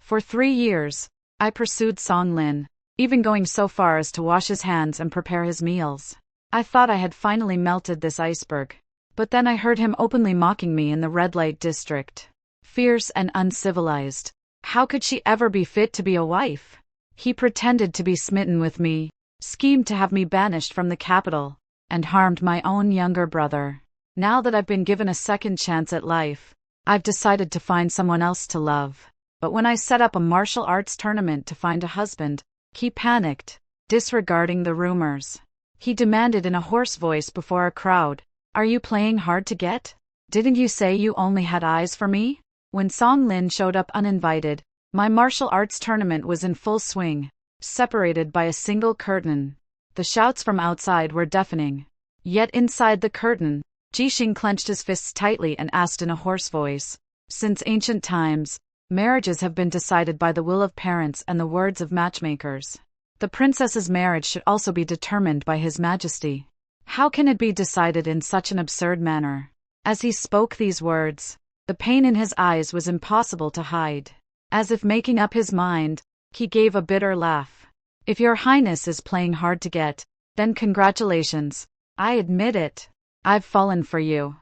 For 3 years, I pursued Song Lin, even going so far as to wash his hands and prepare his meals. I thought I had finally melted this iceberg. But then I heard him openly mocking me in the red light district. Fierce and uncivilized. How could she ever be fit to be a wife? He pretended to be smitten with me, schemed to have me banished from the capital, and harmed my own younger brother. Now that I've been given a second chance at life, I've decided to find someone else to love. But when I set up a martial arts tournament to find a husband, he panicked, disregarding the rumors. He demanded in a hoarse voice before a crowd, "Are you playing hard to get? Didn't you say you only had eyes for me?" When Song Lin showed up uninvited, my martial arts tournament was in full swing, separated by a single curtain. The shouts from outside were deafening. Yet inside the curtain, Jixing clenched his fists tightly and asked in a hoarse voice, "Since ancient times, marriages have been decided by the will of parents and the words of matchmakers. The princess's marriage should also be determined by His Majesty. How can it be decided in such an absurd manner?" As he spoke these words, the pain in his eyes was impossible to hide. As if making up his mind, he gave a bitter laugh. "If your highness is playing hard to get, then congratulations. I admit it. I've fallen for you.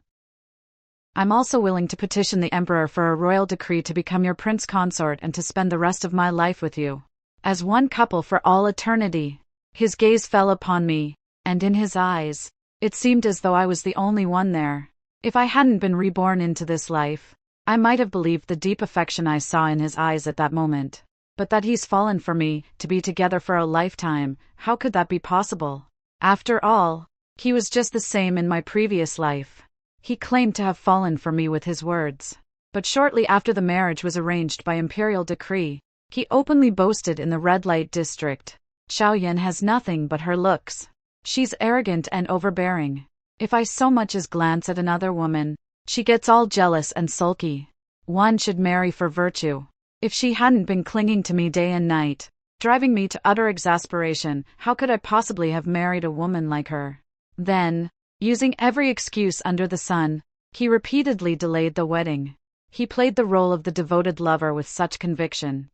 I'm also willing to petition the emperor for a royal decree to become your prince consort and to spend the rest of my life with you. As one couple for all eternity." His gaze fell upon me, and in his eyes, it seemed as though I was the only one there. If I hadn't been reborn into this life, I might have believed the deep affection I saw in his eyes at that moment. But that he's fallen for me, to be together for a lifetime, how could that be possible? After all, he was just the same in my previous life. He claimed to have fallen for me with his words. But shortly after the marriage was arranged by imperial decree, he openly boasted in the red light district, "Xiaoyan has nothing but her looks. She's arrogant and overbearing. If I so much as glance at another woman, she gets all jealous and sulky. One should marry for virtue. If she hadn't been clinging to me day and night, driving me to utter exasperation, how could I possibly have married a woman like her?" Then, using every excuse under the sun, he repeatedly delayed the wedding. He played the role of the devoted lover with such conviction.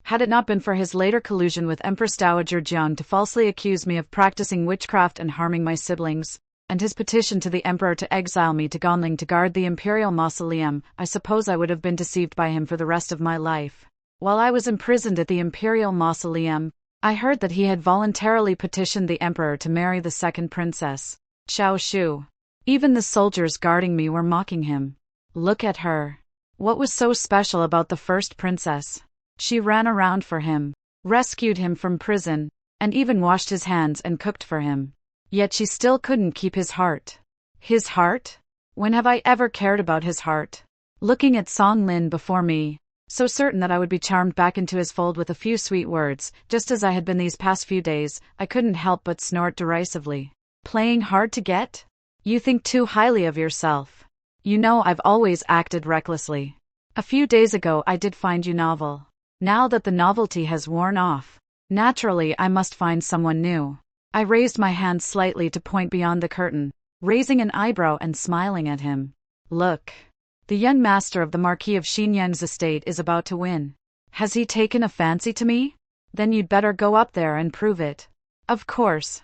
Had it not been for his later collusion with Empress Dowager Jiang to falsely accuse me of practicing witchcraft and harming my siblings, and his petition to the emperor to exile me to Gonling to guard the imperial mausoleum, I suppose I would have been deceived by him for the rest of my life. While I was imprisoned at the imperial mausoleum, I heard that he had voluntarily petitioned the emperor to marry the second princess, Xiao Shu. Even the soldiers guarding me were mocking him. Look at her. What was so special about the first princess? She ran around for him, rescued him from prison, and even washed his hands and cooked for him. Yet she still couldn't keep his heart. His heart? When have I ever cared about his heart? Looking at Song Lin before me, so certain that I would be charmed back into his fold with a few sweet words, just as I had been these past few days, I couldn't help but snort derisively. Playing hard to get? You think too highly of yourself. You know I've always acted recklessly. A few days ago I did find you novel. Now that the novelty has worn off, naturally I must find someone new. I raised my hand slightly to point beyond the curtain, raising an eyebrow and smiling at him. Look. The young master of the Marquis of Xinyang's estate is about to win. Has he taken a fancy to me? Then you'd better go up there and prove it. Of course.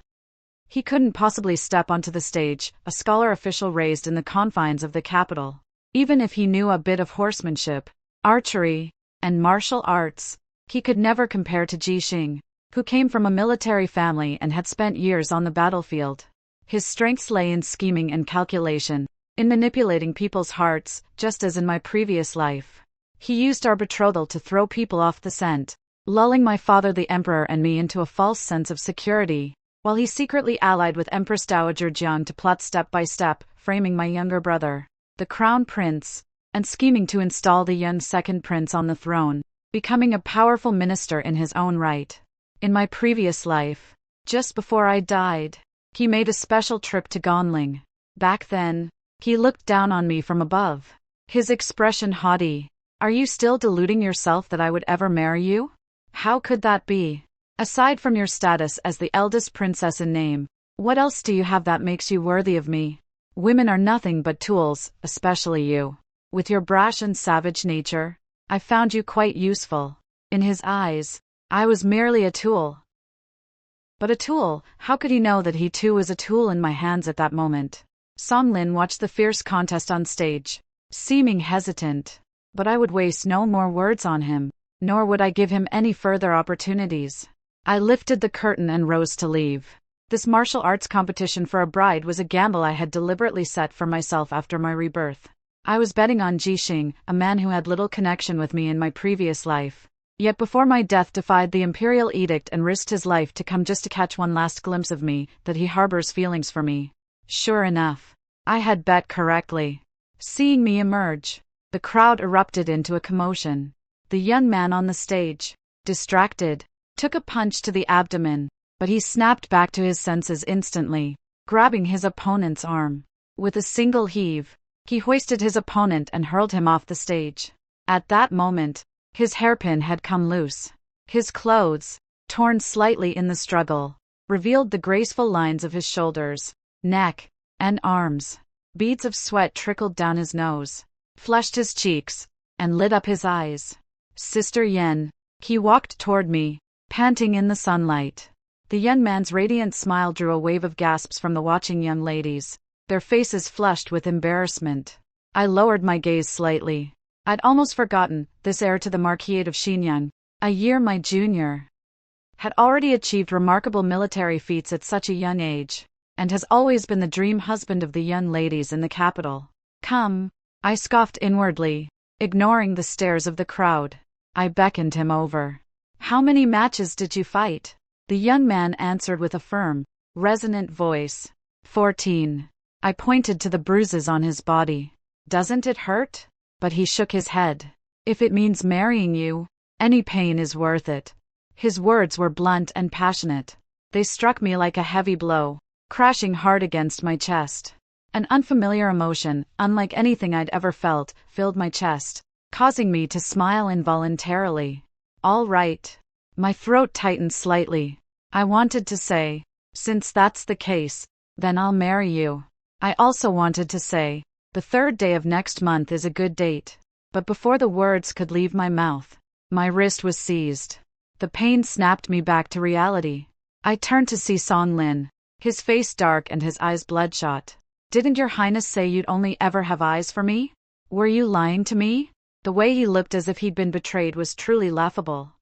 He couldn't possibly step onto the stage, a scholar official raised in the confines of the capital. Even if he knew a bit of horsemanship, archery, and martial arts, he could never compare to Jixing, who came from a military family and had spent years on the battlefield. His strengths lay in scheming and calculation, in manipulating people's hearts, just as in my previous life. He used our betrothal to throw people off the scent, lulling my father the emperor and me into a false sense of security, while he secretly allied with Empress Dowager Jiang to plot step by step, framing my younger brother, the crown prince, and scheming to install the young second prince on the throne, becoming a powerful minister in his own right. In my previous life, just before I died, he made a special trip to Gonling. Back then, he looked down on me from above, his expression haughty. Are you still deluding yourself that I would ever marry you? How could that be? Aside from your status as the eldest princess in name, what else do you have that makes you worthy of me? Women are nothing but tools, especially you. With your brash and savage nature, I found you quite useful. In his eyes, I was merely a tool. But a tool? How could he know that he too was a tool in my hands at that moment? Song Lin watched the fierce contest on stage, seeming hesitant. But I would waste no more words on him, nor would I give him any further opportunities. I lifted the curtain and rose to leave. This martial arts competition for a bride was a gamble I had deliberately set for myself after my rebirth. I was betting on Jixing, a man who had little connection with me in my previous life. Yet before my death defied the imperial edict and risked his life to come just to catch one last glimpse of me, that he harbors feelings for me. Sure enough, I had bet correctly. Seeing me emerge, the crowd erupted into a commotion. The young man on the stage, distracted, took a punch to the abdomen, but he snapped back to his senses instantly, grabbing his opponent's arm. With a single heave, he hoisted his opponent and hurled him off the stage. At that moment, his hairpin had come loose. His clothes, torn slightly in the struggle, revealed the graceful lines of his shoulders, neck, and arms. Beads of sweat trickled down his nose, flushed his cheeks, and lit up his eyes. Sister Yen. He walked toward me, panting in the sunlight. The young man's radiant smile drew a wave of gasps from the watching young ladies, their faces flushed with embarrassment. I lowered my gaze slightly. I'd almost forgotten, this heir to the Marquisate of Xinjiang, a year my junior, had already achieved remarkable military feats at such a young age, and has always been the dream husband of the young ladies in the capital. Come, I scoffed inwardly, ignoring the stares of the crowd. I beckoned him over. How many matches did you fight? The young man answered with a firm, resonant voice. 14. I pointed to the bruises on his body. Doesn't it hurt? But he shook his head. If it means marrying you, any pain is worth it. His words were blunt and passionate. They struck me like a heavy blow, crashing hard against my chest. An unfamiliar emotion, unlike anything I'd ever felt, filled my chest, causing me to smile involuntarily. All right. My throat tightened slightly. I wanted to say, since that's the case, then I'll marry you. I also wanted to say, the 3rd day of next month is a good date. But before the words could leave my mouth, my wrist was seized. The pain snapped me back to reality. I turned to see Song Lin, his face dark and his eyes bloodshot. Didn't your highness say you'd only ever have eyes for me? Were you lying to me? The way he looked as if he'd been betrayed was truly laughable.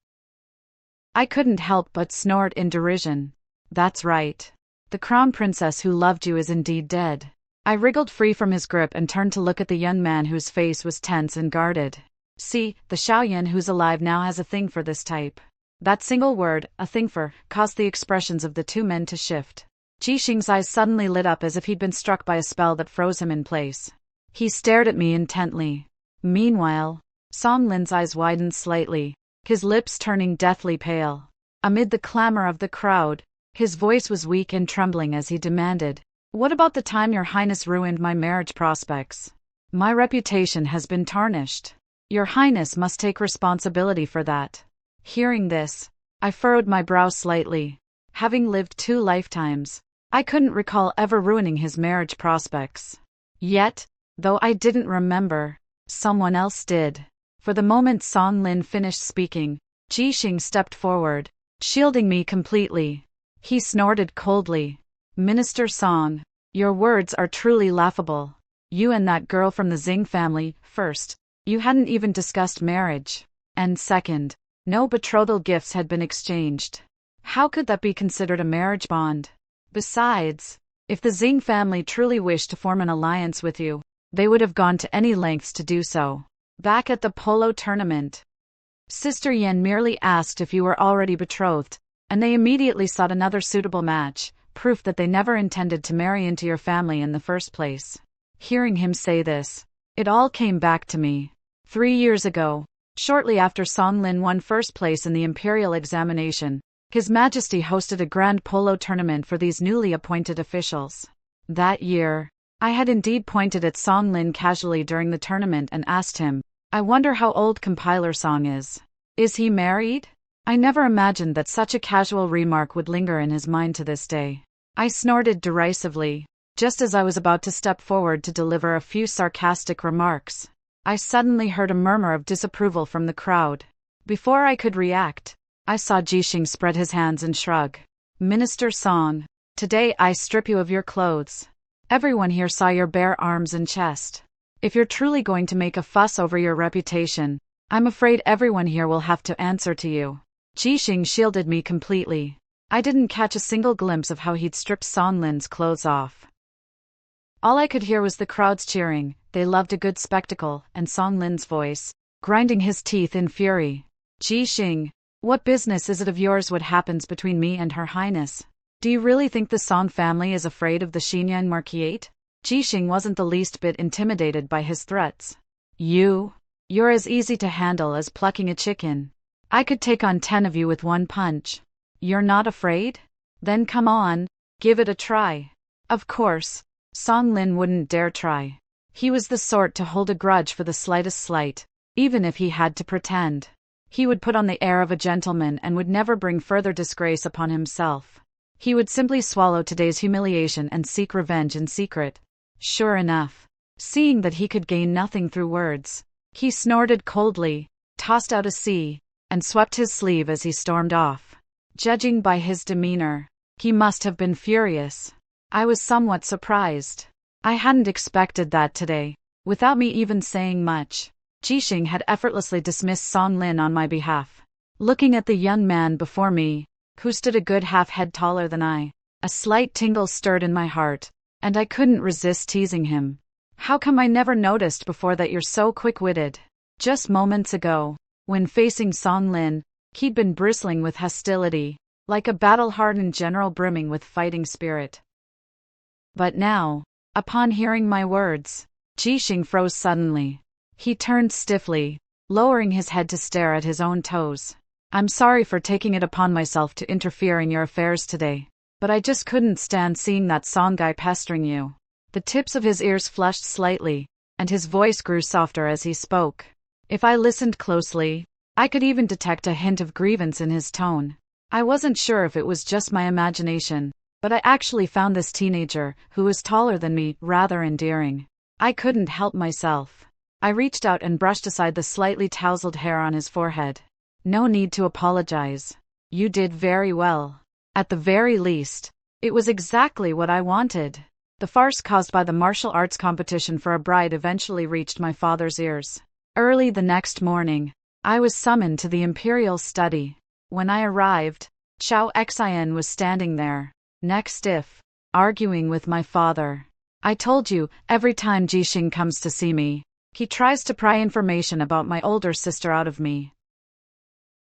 I couldn't help but snort in derision. That's right. The crown princess who loved you is indeed dead. I wriggled free from his grip and turned to look at the young man whose face was tense and guarded. See, the Xiaoyan who's alive now has a thing for this type. That single word, a thing for, caused the expressions of the two men to shift. Jixing's eyes suddenly lit up as if he'd been struck by a spell that froze him in place. He stared at me intently. Meanwhile, Song Lin's eyes widened slightly, his lips turning deathly pale. Amid the clamor of the crowd, his voice was weak and trembling as he demanded, "What about the time your highness ruined my marriage prospects? My reputation has been tarnished. Your highness must take responsibility for that." Hearing this, I furrowed my brow slightly. Having lived 2 lifetimes, I couldn't recall ever ruining his marriage prospects. Yet, though I didn't remember, someone else did. For the moment Song Lin finished speaking, Jixing stepped forward, shielding me completely. He snorted coldly. "Minister Song, your words are truly laughable. You and that girl from the Xing family, first, you hadn't even discussed marriage. And second, no betrothal gifts had been exchanged. How could that be considered a marriage bond? Besides, if the Xing family truly wished to form an alliance with you, they would have gone to any lengths to do so. Back at the polo tournament, Sister Yen merely asked if you were already betrothed, and they immediately sought another suitable match, proof that they never intended to marry into your family in the first place." Hearing him say this, it all came back to me. 3 years ago, shortly after Song Lin won first place in the imperial examination, His Majesty hosted a grand polo tournament for these newly appointed officials. That year, I had indeed pointed at Song Lin casually during the tournament and asked him, "I wonder how old Compiler Song is. Is he married?" I never imagined that such a casual remark would linger in his mind to this day. I snorted derisively, just as I was about to step forward to deliver a few sarcastic remarks. I suddenly heard a murmur of disapproval from the crowd. Before I could react, I saw Jixing spread his hands and shrug. Minister Song, today I strip you of your clothes. Everyone here saw your bare arms and chest. If you're truly going to make a fuss over your reputation, I'm afraid everyone here will have to answer to you. Jixing shielded me completely. I didn't catch a single glimpse of how he'd stripped Song Lin's clothes off. All I could hear was the crowds cheering. They loved a good spectacle, and Song Lin's voice, grinding his teeth in fury. Jixing, what business is it of yours what happens between me and Her Highness? Do you really think the Song family is afraid of the Xinyan Marquisate? Jixing wasn't the least bit intimidated by his threats. You're as easy to handle as plucking a chicken. I could take on 10 of you with one punch. You're not afraid? Then come on, give it a try. Of course, Song Lin wouldn't dare try. He was the sort to hold a grudge for the slightest slight, even if he had to pretend. He would put on the air of a gentleman and would never bring further disgrace upon himself. He would simply swallow today's humiliation and seek revenge in secret. Sure enough, seeing that he could gain nothing through words, he snorted coldly, tossed out a C, and swept his sleeve as he stormed off. Judging by his demeanor, he must have been furious. I was somewhat surprised. I hadn't expected that today. Without me even saying much, Jixing had effortlessly dismissed Song Lin on my behalf. Looking at the young man before me, who stood a good half head taller than I, a slight tingle stirred in my heart, and I couldn't resist teasing him. How come I never noticed before that you're so quick-witted? Just moments ago, when facing Song Lin, he'd been bristling with hostility, like a battle-hardened general brimming with fighting spirit. But now, upon hearing my words, Jixing froze suddenly. He turned stiffly, lowering his head to stare at his own toes. I'm sorry for taking it upon myself to interfere in your affairs today, but I just couldn't stand seeing that Song guy pestering you. The tips of his ears flushed slightly, and his voice grew softer as he spoke. If I listened closely, I could even detect a hint of grievance in his tone. I wasn't sure if it was just my imagination, but I actually found this teenager, who was taller than me, rather endearing. I couldn't help myself. I reached out and brushed aside the slightly tousled hair on his forehead. No need to apologize. You did very well. At the very least, it was exactly what I wanted. The farce caused by the martial arts competition for a bride eventually reached my father's ears. Early the next morning, I was summoned to the imperial study. When I arrived, Xiao Xian was standing there, neck stiff, arguing with my father. I told you, every time Jixing comes to see me, he tries to pry information about my older sister out of me.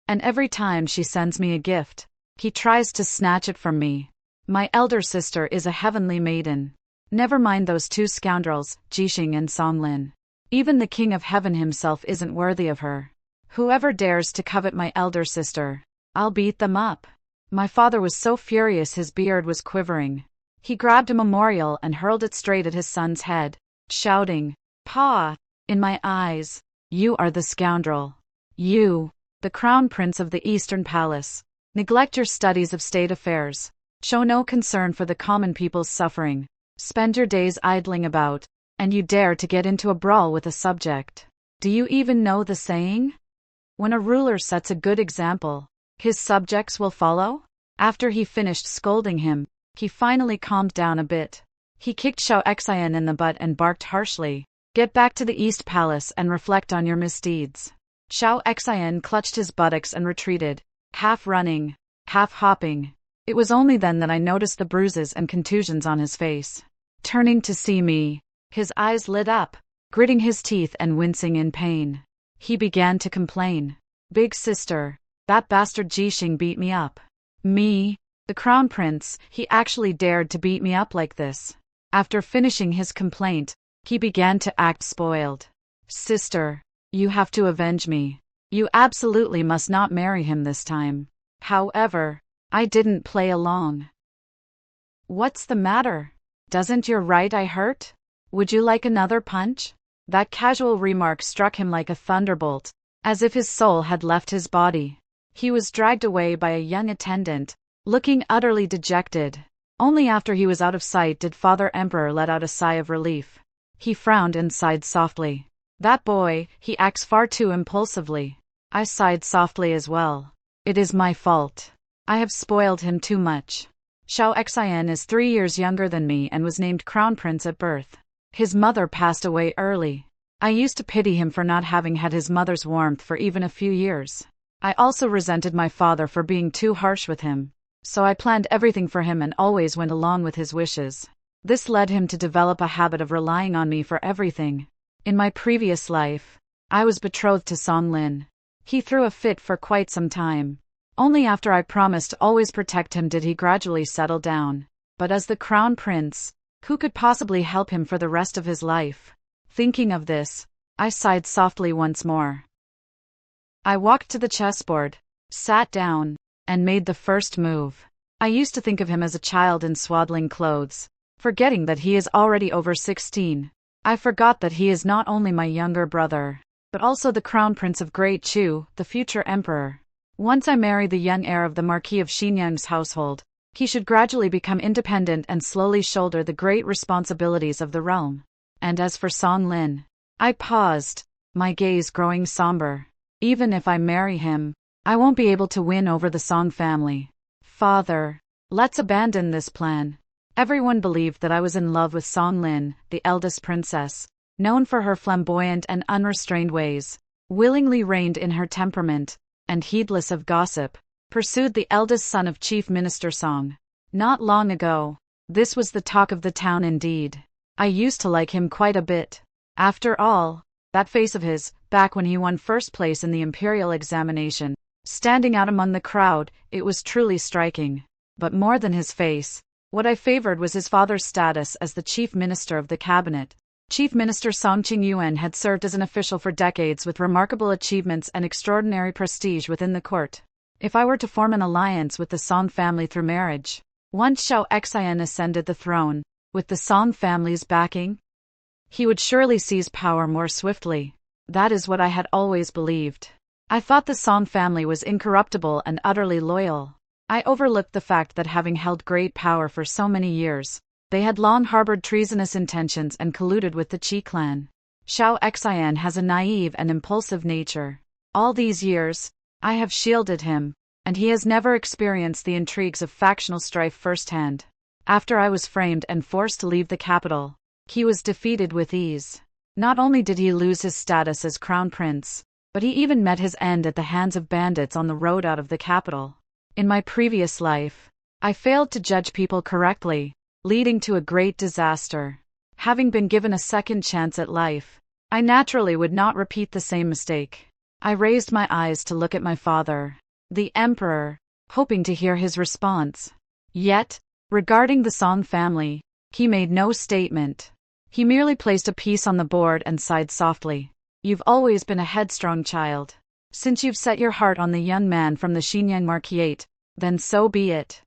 And every time she sends me a gift, he tries to snatch it from me. My elder sister is a heavenly maiden. Never mind those two scoundrels, Jixing and Song Lin. Even the King of Heaven himself isn't worthy of her. Whoever dares to covet my elder sister, I'll beat them up. My father was so furious his beard was quivering. He grabbed a memorial and hurled it straight at his son's head, shouting, "Pa! In my eyes, you are the scoundrel. You, the crown prince of the Eastern Palace, neglect your studies of state affairs, show no concern for the common people's suffering, spend your days idling about, and you dare to get into a brawl with a subject. Do you even know the saying? When a ruler sets a good example, his subjects will follow?" After he finished scolding him, he finally calmed down a bit. He kicked Xiao Xian in the butt and barked harshly, "Get back to the East Palace and reflect on your misdeeds." Xiao Xian clutched his buttocks and retreated, half running, half hopping. It was only then that I noticed the bruises and contusions on his face. Turning to see me, his eyes lit up, gritting his teeth and wincing in pain. He began to complain. "Big sister, that bastard Jixing beat me up. Me, the crown prince, he actually dared to beat me up like this." After finishing his complaint, he began to act spoiled. "Sister, you have to avenge me. You absolutely must not marry him this time." However, I didn't play along. "What's the matter? Doesn't your right eye hurt? Would you like another punch?" That casual remark struck him like a thunderbolt, as if his soul had left his body. He was dragged away by a young attendant, looking utterly dejected. Only after he was out of sight did Father Emperor let out a sigh of relief. He frowned and sighed softly. That boy, he acts far too impulsively. I sighed softly as well. It is my fault. I have spoiled him too much. Xiao Xian is 3 years younger than me and was named crown prince at birth. His mother passed away early. I used to pity him for not having had his mother's warmth for even a few years. I also resented my father for being too harsh with him. So I planned everything for him and always went along with his wishes. This led him to develop a habit of relying on me for everything. In my previous life, I was betrothed to Song Lin. He threw a fit for quite some time. Only after I promised to always protect him did he gradually settle down. But as the crown prince, who could possibly help him for the rest of his life? Thinking of this, I sighed softly once more. I walked to the chessboard, sat down, and made the first move. I used to think of him as a child in swaddling clothes, forgetting that he is already over 16. I forgot that he is not only my younger brother, but also the crown prince of Great Chu, the future emperor. Once I marry the young heir of the Marquis of Xinyang's household, he should gradually become independent and slowly shoulder the great responsibilities of the realm. And as for Song Lin, I paused, my gaze growing somber. Even if I marry him, I won't be able to win over the Song family. Father, let's abandon this plan. Everyone believed that I was in love with Song Lin, the eldest princess, known for her flamboyant and unrestrained ways, willingly reined in her temperament, and heedless of gossip, pursued the eldest son of Chief Minister Song. Not long ago, this was the talk of the town indeed. I used to like him quite a bit. After all, that face of his, back when he won first place in the imperial examination, standing out among the crowd, it was truly striking. But more than his face, what I favored was his father's status as the chief minister of the cabinet. Chief Minister Song Qingyuan had served as an official for decades with remarkable achievements and extraordinary prestige within the court. If I were to form an alliance with the Song family through marriage, once Xiao Xian ascended the throne, with the Song family's backing, he would surely seize power more swiftly. That is what I had always believed. I thought the Song family was incorruptible and utterly loyal. I overlooked the fact that having held great power for so many years, they had long harbored treasonous intentions and colluded with the Qi clan. Xiao Xian has a naive and impulsive nature. All these years, I have shielded him, and he has never experienced the intrigues of factional strife firsthand. After I was framed and forced to leave the capital, he was defeated with ease. Not only did he lose his status as crown prince, but he even met his end at the hands of bandits on the road out of the capital. In my previous life, I failed to judge people correctly, leading to a great disaster. Having been given a second chance at life, I naturally would not repeat the same mistake. I raised my eyes to look at my father, the emperor, hoping to hear his response. Yet, regarding the Song family, he made no statement. He merely placed a piece on the board and sighed softly. You've always been a headstrong child. Since you've set your heart on the young man from the Xinyang Marquisate, then so be it.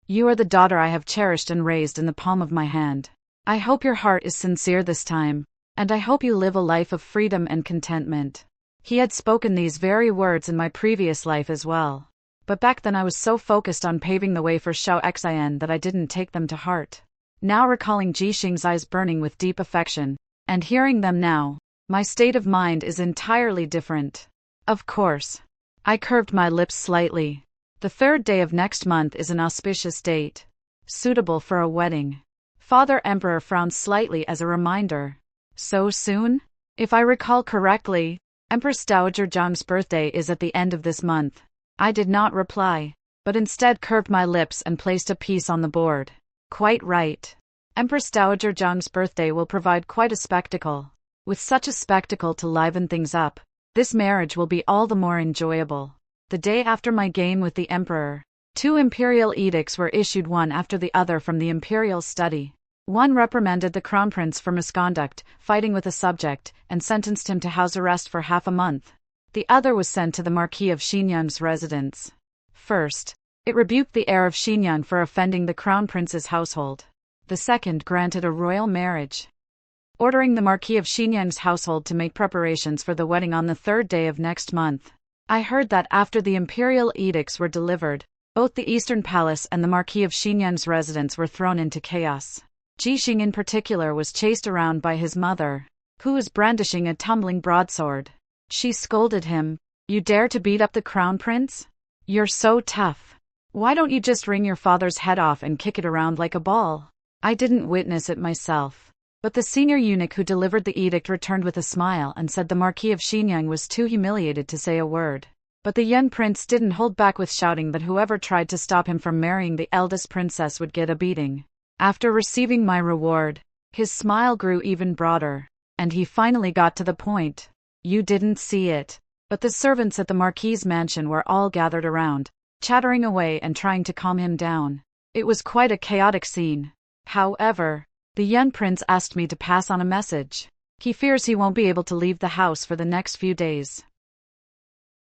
You are the daughter I have cherished and raised in the palm of my hand. I hope your heart is sincere this time, and I hope you live a life of freedom and contentment. He had spoken these very words in my previous life as well. But back then I was so focused on paving the way for Xiao Xian that I didn't take them to heart. Now recalling Ji Xing's eyes burning with deep affection, and hearing them now, my state of mind is entirely different. Of course. I curved my lips slightly. The 3rd day of next month is an auspicious date, suitable for a wedding. Father Emperor frowned slightly as a reminder. So soon? If I recall correctly, Empress Dowager Zhang's birthday is at the end of this month. I did not reply, but instead curved my lips and placed a piece on the board. Quite right. Empress Dowager Zhang's birthday will provide quite a spectacle. With such a spectacle to liven things up, this marriage will be all the more enjoyable. The day after my game with the emperor, 2 imperial edicts were issued, one after the other from the imperial study. One reprimanded the crown prince for misconduct, fighting with a subject, and sentenced him to house arrest for half a month. The other was sent to the Marquis of Xinyang's residence. First, it rebuked the heir of Xinyang for offending the crown prince's household. The second granted a royal marriage, ordering the Marquis of Xinyang's household to make preparations for the wedding on the 3rd day of next month. I heard that after the imperial edicts were delivered, both the Eastern Palace and the Marquis of Xinyang's residence were thrown into chaos. Ji Xing in particular was chased around by his mother, who was brandishing a tumbling broadsword. She scolded him. "You dare to beat up the crown prince? You're so tough. Why don't you just wring your father's head off and kick it around like a ball?" I didn't witness it myself, but the senior eunuch who delivered the edict returned with a smile and said the Marquis of Xinjiang was too humiliated to say a word. But the young prince didn't hold back with shouting that whoever tried to stop him from marrying the eldest princess would get a beating. After receiving my reward, his smile grew even broader, and he finally got to the point. You didn't see it, but the servants at the Marquis's mansion were all gathered around, chattering away and trying to calm him down. It was quite a chaotic scene. However, the young prince asked me to pass on a message. He fears he won't be able to leave the house for the next few days.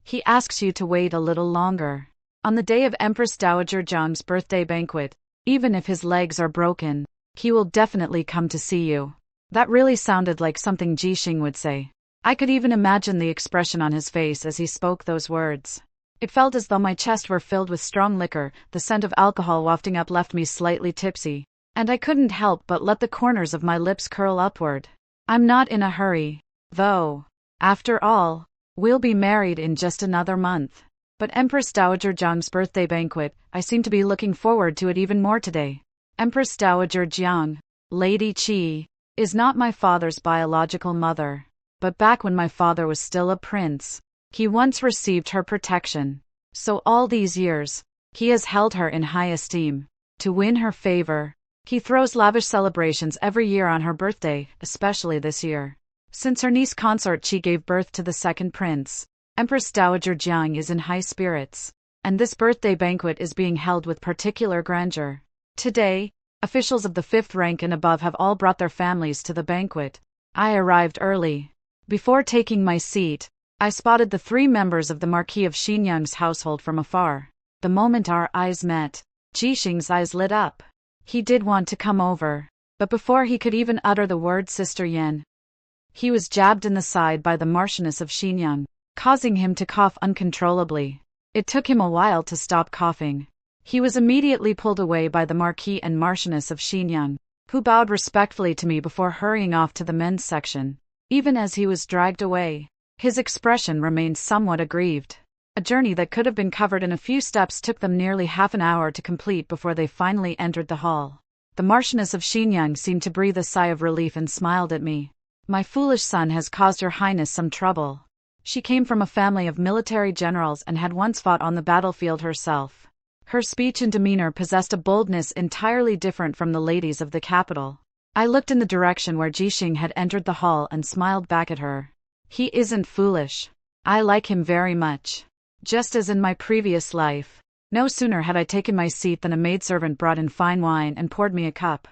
He asks you to wait a little longer. On the day of Empress Dowager Jiang's birthday banquet, even if his legs are broken, he will definitely come to see you. That really sounded like something Jixing would say. I could even imagine the expression on his face as he spoke those words. It felt as though my chest were filled with strong liquor, the scent of alcohol wafting up left me slightly tipsy, and I couldn't help but let the corners of my lips curl upward. I'm not in a hurry, though. After all, we'll be married in just another month. But Empress Dowager Jiang's birthday banquet, I seem to be looking forward to it even more today. Empress Dowager Jiang, Lady Qi, is not my father's biological mother. But back when my father was still a prince, he once received her protection. So all these years, he has held her in high esteem. To win her favor, he throws lavish celebrations every year on her birthday, especially this year. Since her niece consort Qi gave birth to the second prince, Empress Dowager Jiang is in high spirits, and this birthday banquet is being held with particular grandeur. Today, officials of the 5th rank and above have all brought their families to the banquet. I arrived early. Before taking my seat, I spotted the 3 members of the Marquis of Xinjiang's household from afar. The moment our eyes met, Jixing's eyes lit up. He did want to come over, but before he could even utter the word Sister Yan, he was jabbed in the side by the Marchioness of Xinjiang, causing him to cough uncontrollably. It took him a while to stop coughing. He was immediately pulled away by the Marquis and Marchioness of Xinjiang, who bowed respectfully to me before hurrying off to the men's section. Even as he was dragged away, his expression remained somewhat aggrieved. A journey that could have been covered in a few steps took them nearly half an hour to complete before they finally entered the hall. The Marchioness of Xinjiang seemed to breathe a sigh of relief and smiled at me. My foolish son has caused Your Highness some trouble. She came from a family of military generals and had once fought on the battlefield herself. Her speech and demeanor possessed a boldness entirely different from the ladies of the capital. I looked in the direction where Jixing had entered the hall and smiled back at her. He isn't foolish. I like him very much. Just as in my previous life, no sooner had I taken my seat than a maidservant brought in fine wine and poured me a cup.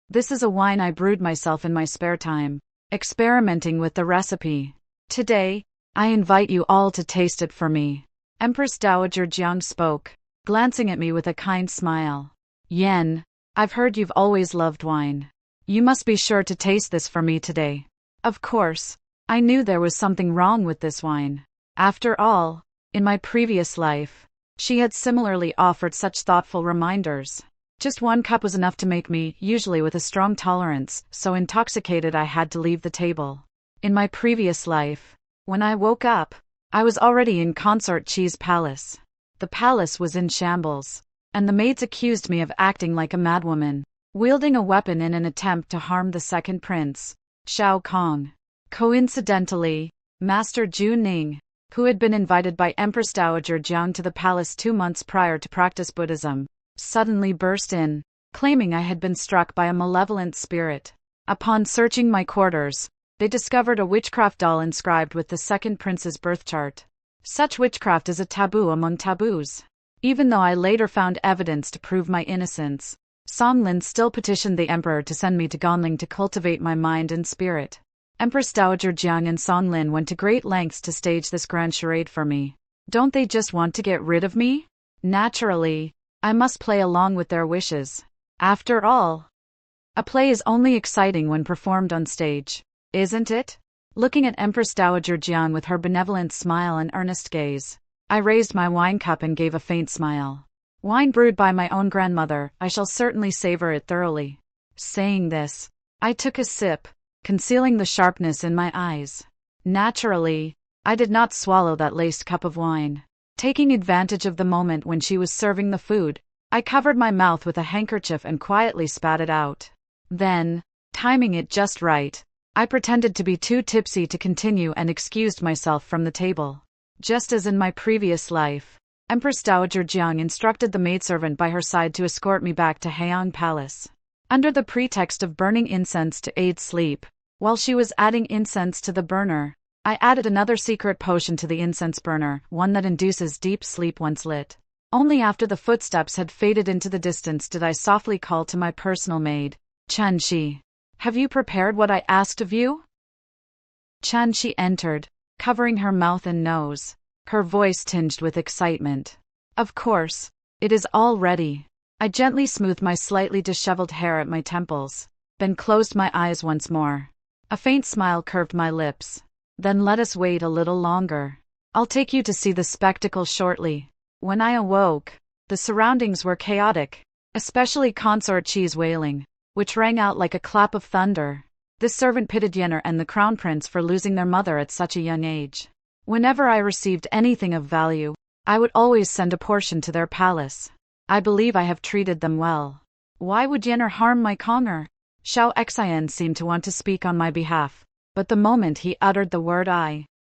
This is a wine I brewed myself in my spare time, experimenting with the recipe. Today, I invite you all to taste it for me. Empress Dowager Jiang spoke, glancing at me with a kind smile. Yan, I've heard you've always loved wine. You must be sure to taste this for me today. Of course, I knew there was something wrong with this wine. After all, in my previous life, she had similarly offered such thoughtful reminders. Just 1 cup was enough to make me, usually with a strong tolerance, so intoxicated I had to leave the table. In my previous life, when I woke up, I was already in Consort Qi's palace. The palace was in shambles, and the maids accused me of acting like a madwoman, wielding a weapon in an attempt to harm the second prince, Xiao Kong. Coincidentally, Master Zhu Ning, who had been invited by Empress Dowager Jiang to the palace 2 months prior to practice Buddhism, suddenly burst in, claiming I had been struck by a malevolent spirit. Upon searching my quarters, they discovered a witchcraft doll inscribed with the second prince's birth chart. Such witchcraft is a taboo among taboos. Even though I later found evidence to prove my innocence, Song Lin still petitioned the emperor to send me to Ganling to cultivate my mind and spirit. Empress Dowager Jiang and Song Lin went to great lengths to stage this grand charade for me. Don't they just want to get rid of me? Naturally, I must play along with their wishes. After all, a play is only exciting when performed on stage, isn't it? Looking at Empress Dowager Jiang with her benevolent smile and earnest gaze, I raised my wine cup and gave a faint smile. Wine brewed by my own grandmother, I shall certainly savor it thoroughly. Saying this, I took a sip, concealing the sharpness in my eyes. Naturally, I did not swallow that laced cup of wine. Taking advantage of the moment when she was serving the food, I covered my mouth with a handkerchief and quietly spat it out. Then, timing it just right, I pretended to be too tipsy to continue and excused myself from the table. Just as in my previous life, Empress Dowager Jiang instructed the maidservant by her side to escort me back to Heian Palace. Under the pretext of burning incense to aid sleep, while she was adding incense to the burner, I added another secret potion to the incense burner, one that induces deep sleep once lit. Only after the footsteps had faded into the distance did I softly call to my personal maid, Chen Shi. Have you prepared what I asked of you? Chen Shi entered, covering her mouth and nose, her voice tinged with excitement. Of course, it is all ready. I gently smoothed my slightly disheveled hair at my temples, then closed my eyes once more. A faint smile curved my lips. Then let us wait a little longer. I'll take you to see the spectacle shortly. When I awoke, the surroundings were chaotic, especially Consort Chi's wailing, which rang out like a clap of thunder. This servant pitted Yenner and the crown prince for losing their mother at such a young age. Whenever I received anything of value, I would always send a portion to their palace. I believe I have treated them well. Why would Yenner harm my Conger? Xiao Xian seemed to want to speak on my behalf, but the moment he uttered the word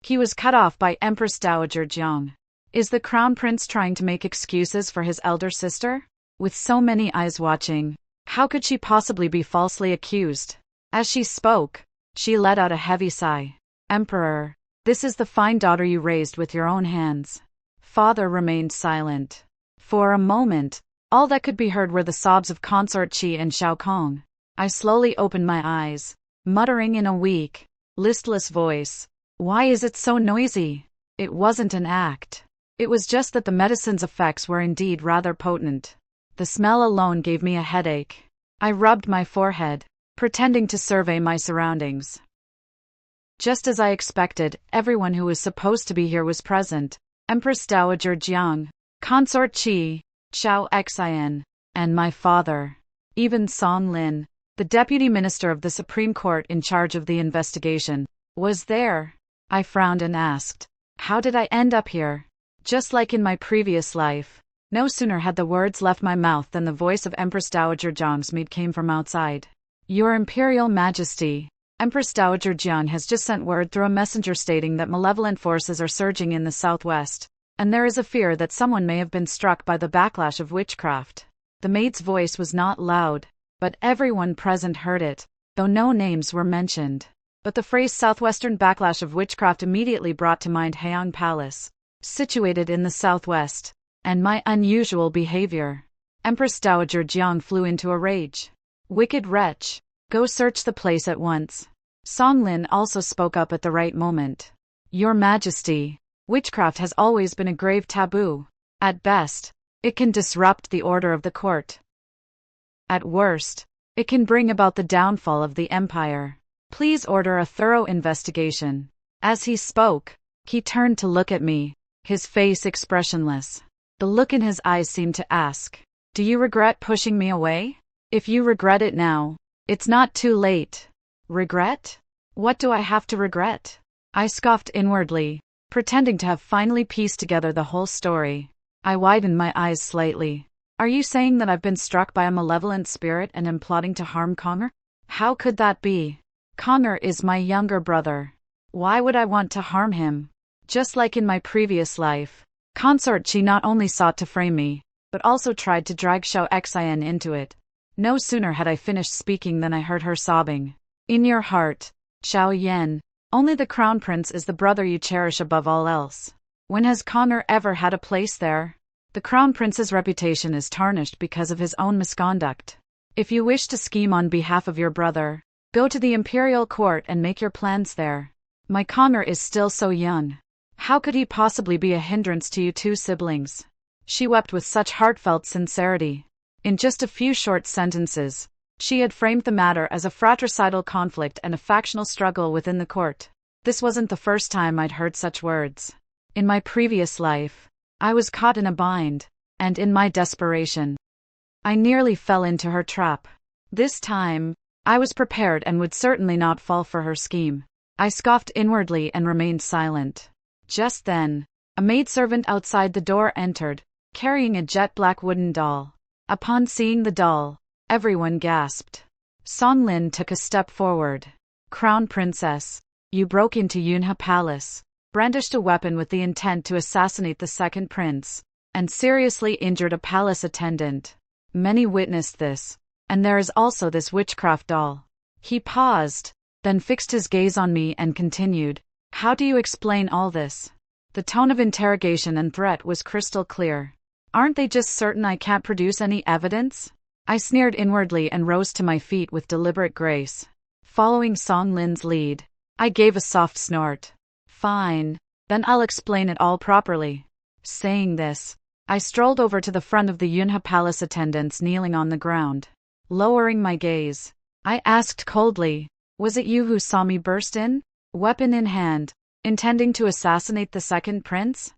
he was cut off by Empress Dowager Jiang. Is the crown prince trying to make excuses for his elder sister? With so many eyes watching, how could she possibly be falsely accused? As she spoke, she let out a heavy sigh. Emperor, this is the fine daughter you raised with your own hands. Father remained silent. For a moment, all that could be heard were the sobs of Consort Chi and Xiao Kong. I slowly opened my eyes, muttering in a weak, listless voice, "Why is it so noisy?" It wasn't an act. It was just that the medicine's effects were indeed rather potent. The smell alone gave me a headache. I rubbed my forehead, pretending to survey my surroundings. Just as I expected, everyone who was supposed to be here was present. Empress Dowager Jiang, Consort Chi, Xiao Xian, and my father. Even Song Lin, the deputy minister of the Supreme Court in charge of the investigation, was there. I frowned and asked, how did I end up here? Just like in my previous life, no sooner had the words left my mouth than the voice of Empress Dowager Jiang's maid came from outside. Your Imperial Majesty, Empress Dowager Jiang has just sent word through a messenger stating that malevolent forces are surging in the southwest, and there is a fear that someone may have been struck by the backlash of witchcraft. The maid's voice was not loud, but everyone present heard it, though no names were mentioned. But the phrase southwestern backlash of witchcraft immediately brought to mind Heian Palace, situated in the southwest, and my unusual behavior. Empress Dowager Jiang flew into a rage. Wicked wretch, go search the place at once. Song Lin also spoke up at the right moment. Your Majesty, witchcraft has always been a grave taboo. At best, it can disrupt the order of the court. At worst, it can bring about the downfall of the empire. Please order a thorough investigation. As he spoke, he turned to look at me, his face expressionless. The look in his eyes seemed to ask, do you regret pushing me away? If you regret it now, it's not too late. Regret? What do I have to regret? I scoffed inwardly, pretending to have finally pieced together the whole story. I widened my eyes slightly. Are you saying that I've been struck by a malevolent spirit and am plotting to harm Conger? How could that be? Conger is my younger brother. Why would I want to harm him? Just like in my previous life, Consort Chi not only sought to frame me, but also tried to drag Xiao Xian into it. No sooner had I finished speaking than I heard her sobbing. In your heart, Xiao Yan, only the crown prince is the brother you cherish above all else. When has Conger ever had a place there? The crown prince's reputation is tarnished because of his own misconduct. If you wish to scheme on behalf of your brother, go to the imperial court and make your plans there. My Conger is still so young. How could he possibly be a hindrance to you two siblings? She wept with such heartfelt sincerity. In just a few short sentences, she had framed the matter as a fratricidal conflict and a factional struggle within the court. This wasn't the first time I'd heard such words. In my previous life, I was caught in a bind, and in my desperation, I nearly fell into her trap. This time, I was prepared and would certainly not fall for her scheme. I scoffed inwardly and remained silent. Just then, a maidservant outside the door entered, carrying a jet-black wooden doll. Upon seeing the doll, everyone gasped. Song Lin took a step forward. Crown Princess, you broke into Yunhe Palace, brandished a weapon with the intent to assassinate the second prince, and seriously injured a palace attendant. Many witnessed this, and there is also this witchcraft doll. He paused, then fixed his gaze on me and continued, how do you explain all this? The tone of interrogation and threat was crystal clear. Aren't they just certain I can't produce any evidence? I sneered inwardly and rose to my feet with deliberate grace. Following Song Lin's lead, I gave a soft snort. Fine, then I'll explain it all properly. Saying this, I strolled over to the front of the Yunhe Palace attendants kneeling on the ground. Lowering my gaze, I asked coldly, was it you who saw me burst in, weapon in hand, intending to assassinate the second prince?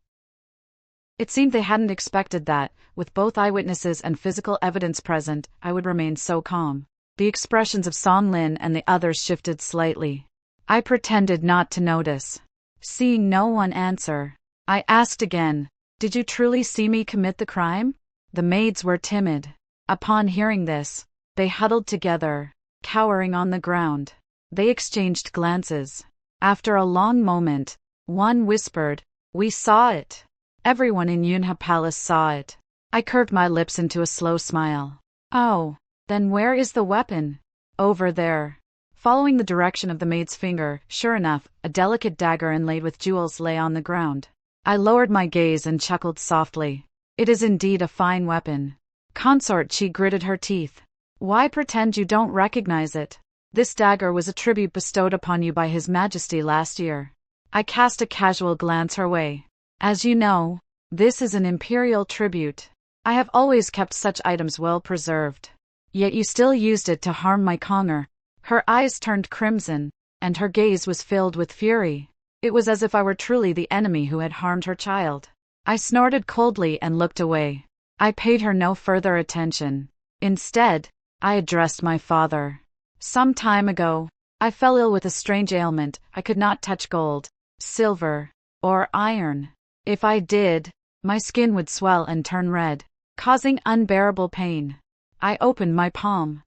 It seemed they hadn't expected that, with both eyewitnesses and physical evidence present, I would remain so calm. The expressions of Song Lin and the others shifted slightly. I pretended not to notice. Seeing no one answer, I asked again, did you truly see me commit the crime? The maids were timid. Upon hearing this, they huddled together, cowering on the ground. They exchanged glances. After a long moment, one whispered, we saw it. Everyone in Yunhe Palace saw it. I curved my lips into a slow smile. Oh, then where is the weapon? Over there. Following the direction of the maid's finger, sure enough, a delicate dagger inlaid with jewels lay on the ground. I lowered my gaze and chuckled softly. It is indeed a fine weapon. Consort, she gritted her teeth. Why pretend you don't recognize it? This dagger was a tribute bestowed upon you by His Majesty last year. I cast a casual glance her way. As you know, this is an imperial tribute. I have always kept such items well preserved. Yet you still used it to harm my Conger. Her eyes turned crimson, and her gaze was filled with fury. It was as if I were truly the enemy who had harmed her child. I snorted coldly and looked away. I paid her no further attention. Instead, I addressed my father. Some time ago, I fell ill with a strange ailment. I could not touch gold, silver, or iron. If I did, my skin would swell and turn red, causing unbearable pain. I opened my palm.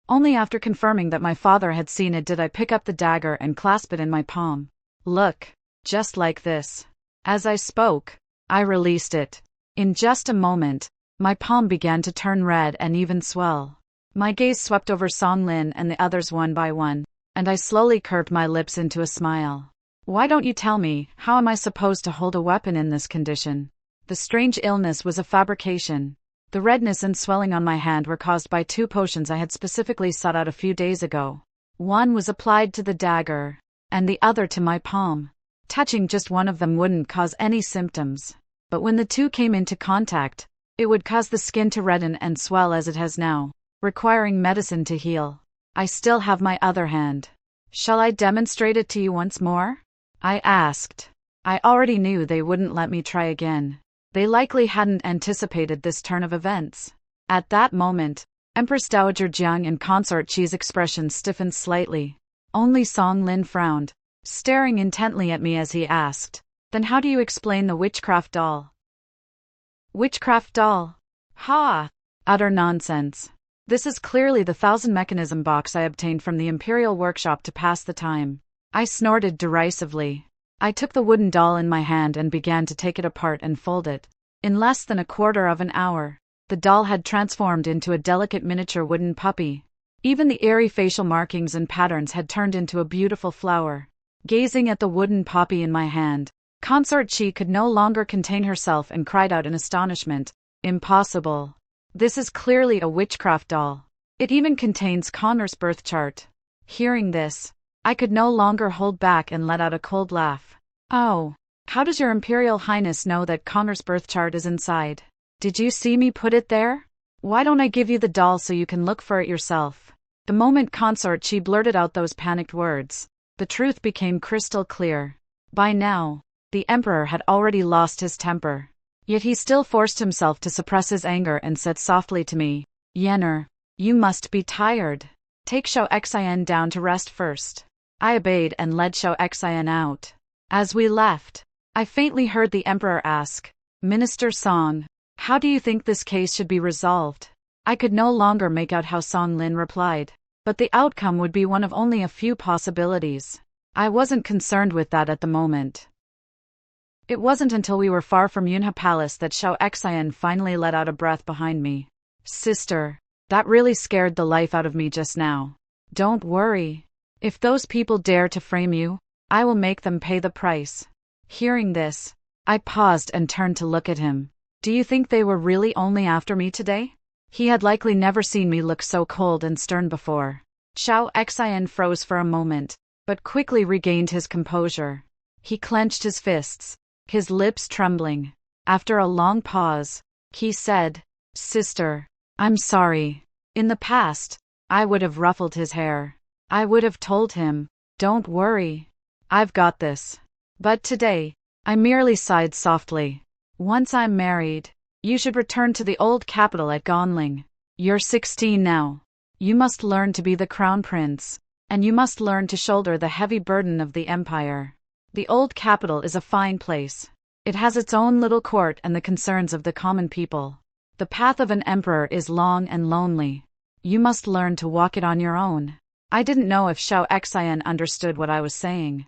Only after confirming that my father had seen it did I pick up the dagger and clasp it in my palm. Look, just like this. As I spoke, I released it. In just a moment, my palm began to turn red and even swell. My gaze swept over Song Lin and the others one by one, and I slowly curved my lips into a smile. Why don't you tell me, how am I supposed to hold a weapon in this condition? The strange illness was a fabrication. The redness and swelling on my hand were caused by 2 potions I had specifically sought out a few days ago. One was applied to the dagger, and the other to my palm. Touching just one of them wouldn't cause any symptoms. But when the 2 came into contact, it would cause the skin to redden and swell as it has now, requiring medicine to heal. I still have my other hand. Shall I demonstrate it to you once more? I asked. I already knew they wouldn't let me try again. They likely hadn't anticipated this turn of events. At that moment, Empress Dowager Jiang and Consort Qi's expressions stiffened slightly. Only Song Lin frowned, staring intently at me as he asked, then how do you explain the witchcraft doll? Witchcraft doll? Ha! Utter nonsense. This is clearly the 1000 mechanism box I obtained from the Imperial Workshop to pass the time. I snorted derisively. I took the wooden doll in my hand and began to take it apart and fold it. In less than a quarter of an hour, the doll had transformed into a delicate miniature wooden puppy. Even the eerie facial markings and patterns had turned into a beautiful flower. Gazing at the wooden puppy in my hand, Consort Qi could no longer contain herself and cried out in astonishment, "Impossible! This is clearly a witchcraft doll. It even contains Connor's birth chart." Hearing this, I could no longer hold back and let out a cold laugh. Oh, how does your Imperial Highness know that Connor's birth chart is inside? Did you see me put it there? Why don't I give you the doll so you can look for it yourself? The moment Consort Qi blurted out those panicked words, the truth became crystal clear. By now, the Emperor had already lost his temper. Yet he still forced himself to suppress his anger and said softly to me, "Yenner, you must be tired. Take Xiao Xin down to rest first. I obeyed and led Xiao Xin out. As we left, I faintly heard the emperor ask, Minister Song, how do you think this case should be resolved? I could no longer make out how Song Lin replied, but the outcome would be one of only a few possibilities. I wasn't concerned with that at the moment. It wasn't until we were far from Yunhe Palace that Xiao Xin finally let out a breath behind me. Sister, that really scared the life out of me just now. Don't worry. If those people dare to frame you, I will make them pay the price. Hearing this, I paused and turned to look at him. Do you think they were really only after me today? He had likely never seen me look so cold and stern before. Xiao Xin froze for a moment, but quickly regained his composure. He clenched his fists, his lips trembling. After a long pause, he said, Sister, I'm sorry. In the past, I would have ruffled his hair. I would have told him, don't worry. I've got this. But today, I merely sighed softly. Once I'm married, you should return to the old capital at Gonling. You're 16 now. You must learn to be the crown prince, and you must learn to shoulder the heavy burden of the empire. The old capital is a fine place. It has its own little court and the concerns of the common people. The path of an emperor is long and lonely. You must learn to walk it on your own. I didn't know if Xiao Xin understood what I was saying.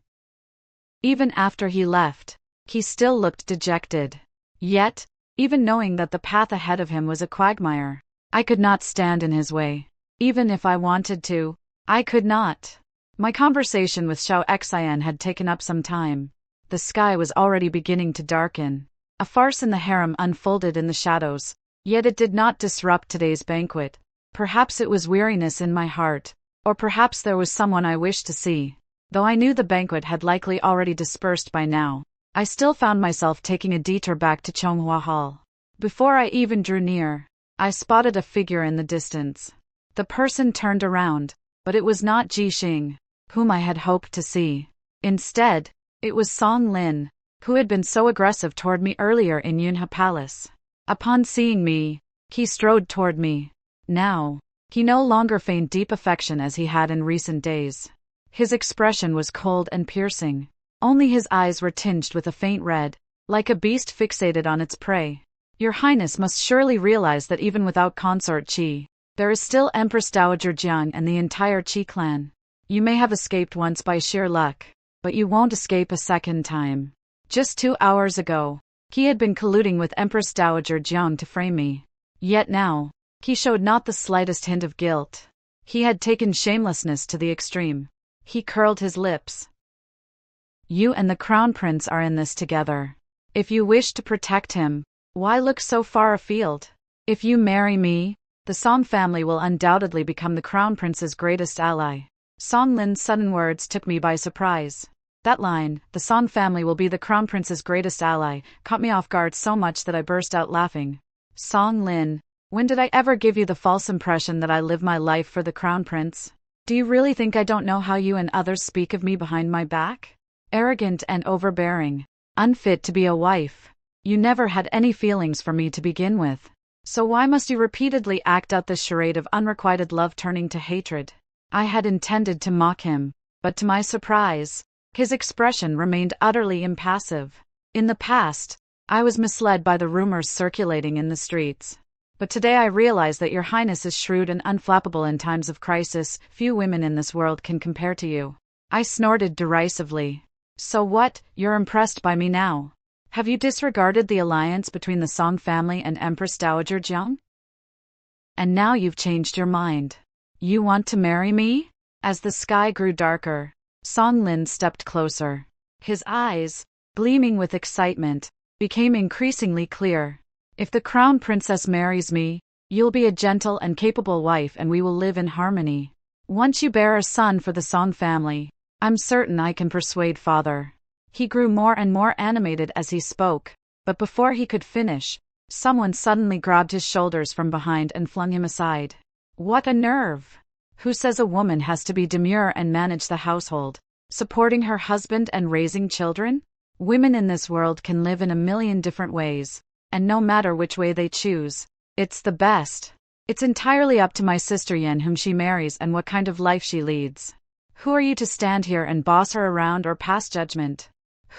Even after he left, he still looked dejected. Yet, even knowing that the path ahead of him was a quagmire, I could not stand in his way. Even if I wanted to, I could not. My conversation with Xiao Xin had taken up some time. The sky was already beginning to darken. A farce in the harem unfolded in the shadows, yet it did not disrupt today's banquet. Perhaps it was weariness in my heart, or perhaps there was someone I wished to see. Though I knew the banquet had likely already dispersed by now, I still found myself taking a detour back to Chonghua Hall. Before I even drew near, I spotted a figure in the distance. The person turned around, but it was not Ji Xing, whom I had hoped to see. Instead, it was Song Lin, who had been so aggressive toward me earlier in Yunhe Palace. Upon seeing me, he strode toward me. Now, he no longer feigned deep affection as he had in recent days. His expression was cold and piercing. Only his eyes were tinged with a faint red, like a beast fixated on its prey. Your Highness must surely realize that even without Consort Qi, there is still Empress Dowager Jiang and the entire Qi clan. You may have escaped once by sheer luck, but you won't escape a second time. Just 2 hours ago, he had been colluding with Empress Dowager Jiang to frame me. Yet now, he showed not the slightest hint of guilt. He had taken shamelessness to the extreme. He curled his lips. You and the Crown Prince are in this together. If you wish to protect him, why look so far afield? If you marry me, the Song family will undoubtedly become the Crown Prince's greatest ally. Song Lin's sudden words took me by surprise. That line, the Song family will be the Crown Prince's greatest ally, caught me off guard so much that I burst out laughing. Song Lin, when did I ever give you the false impression that I live my life for the Crown Prince? Do you really think I don't know how you and others speak of me behind my back? Arrogant and overbearing, unfit to be a wife. You never had any feelings for me to begin with. So why must you repeatedly act out this charade of unrequited love turning to hatred? I had intended to mock him, but to my surprise, his expression remained utterly impassive. In the past, I was misled by the rumors circulating in the streets. But today I realize that your Highness is shrewd and unflappable in times of crisis. Few women in this world can compare to you. I snorted derisively. So what, you're impressed by me now? Have you disregarded the alliance between the Song family and Empress Dowager Jiang? And now you've changed your mind. You want to marry me? As the sky grew darker, Song Lin stepped closer. His eyes, gleaming with excitement, became increasingly clear. If the Crown Princess marries me, you'll be a gentle and capable wife and we will live in harmony. Once you bear a son for the Song family, I'm certain I can persuade father. He grew more and more animated as he spoke, but before he could finish, someone suddenly grabbed his shoulders from behind and flung him aside. What a nerve! Who says a woman has to be demure and manage the household, supporting her husband and raising children? Women in this world can live in a million different ways, and no matter which way they choose, it's the best. It's entirely up to my sister Yen whom she marries and what kind of life she leads. Who are you to stand here and boss her around or pass judgment?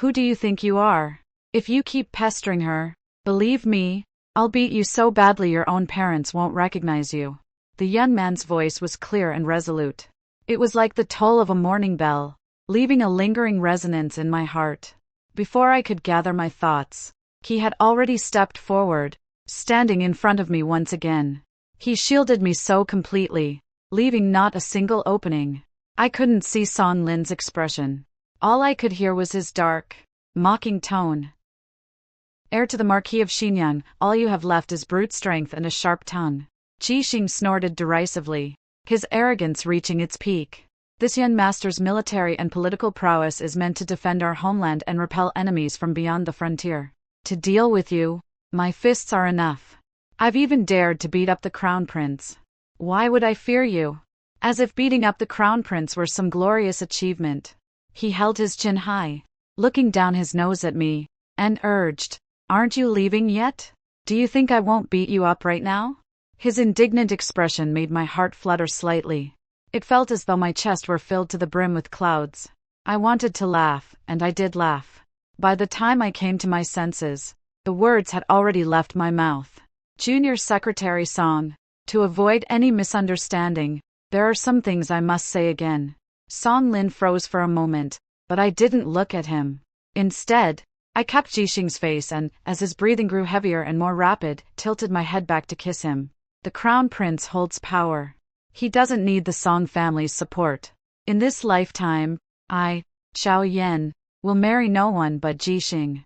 Who do you think you are? If you keep pestering her, believe me, I'll beat you so badly your own parents won't recognize you." The young man's voice was clear and resolute. It was like the toll of a morning bell, leaving a lingering resonance in my heart. Before I could gather my thoughts, he had already stepped forward, standing in front of me once again. He shielded me so completely, leaving not a single opening. I couldn't see Song Lin's expression. All I could hear was his dark, mocking tone. "Heir to the Marquis of Xinyang, all you have left is brute strength and a sharp tongue." Jixing snorted derisively, his arrogance reaching its peak. "This young master's military and political prowess is meant to defend our homeland and repel enemies from beyond the frontier. To deal with you, my fists are enough. I've even dared to beat up the Crown Prince. Why would I fear you?" As if beating up the Crown Prince were some glorious achievement. He held his chin high, looking down his nose at me, and urged, "Aren't you leaving yet? Do you think I won't beat you up right now?" His indignant expression made my heart flutter slightly. It felt as though my chest were filled to the brim with clouds. I wanted to laugh, and I did laugh. By the time I came to my senses, the words had already left my mouth. "Junior Secretary Song, to avoid any misunderstanding, there are some things I must say again." Song Lin froze for a moment, but I didn't look at him. Instead, I kept Jixing's face and, as his breathing grew heavier and more rapid, tilted my head back to kiss him. The Crown Prince holds power. He doesn't need the Song family's support. In this lifetime, I, Xiao Yan, will marry no one but Jixing.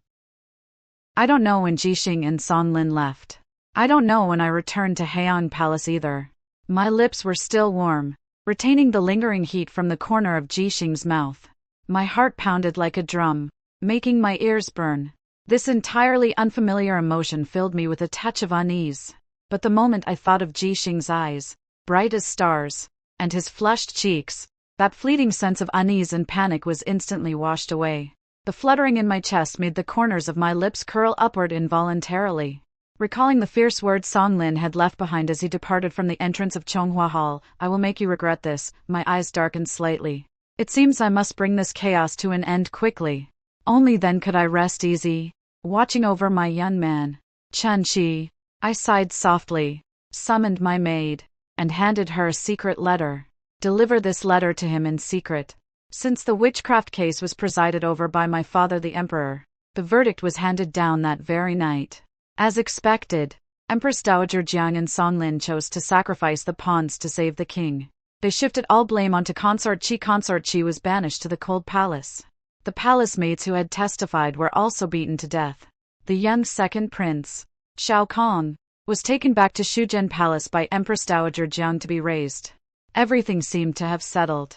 I don't know when Jixing and Song Lin left. I don't know when I returned to Heian Palace either. My lips were still warm, retaining the lingering heat from the corner of Jixing's mouth. My heart pounded like a drum, making my ears burn. This entirely unfamiliar emotion filled me with a touch of unease. But the moment I thought of Jixing's eyes, bright as stars, and his flushed cheeks, that fleeting sense of unease and panic was instantly washed away. The fluttering in my chest made the corners of my lips curl upward involuntarily. Recalling the fierce words Song Lin had left behind as he departed from the entrance of Chonghua Hall, "I will make you regret this," my eyes darkened slightly. It seems I must bring this chaos to an end quickly. Only then could I rest easy, watching over my young man. "Chen-Chi," I sighed softly, summoned my maid, and handed her a secret letter. "Deliver this letter to him in secret." Since the witchcraft case was presided over by my father the Emperor, the verdict was handed down that very night. As expected, Empress Dowager Jiang and Song Lin chose to sacrifice the pawns to save the king. They shifted all blame onto Consort Chi. Consort Chi was banished to the cold palace. The palace maids who had testified were also beaten to death. The young second prince, Xiao Kong, was taken back to Shuzhen Palace by Empress Dowager Jiang to be raised. Everything seemed to have settled.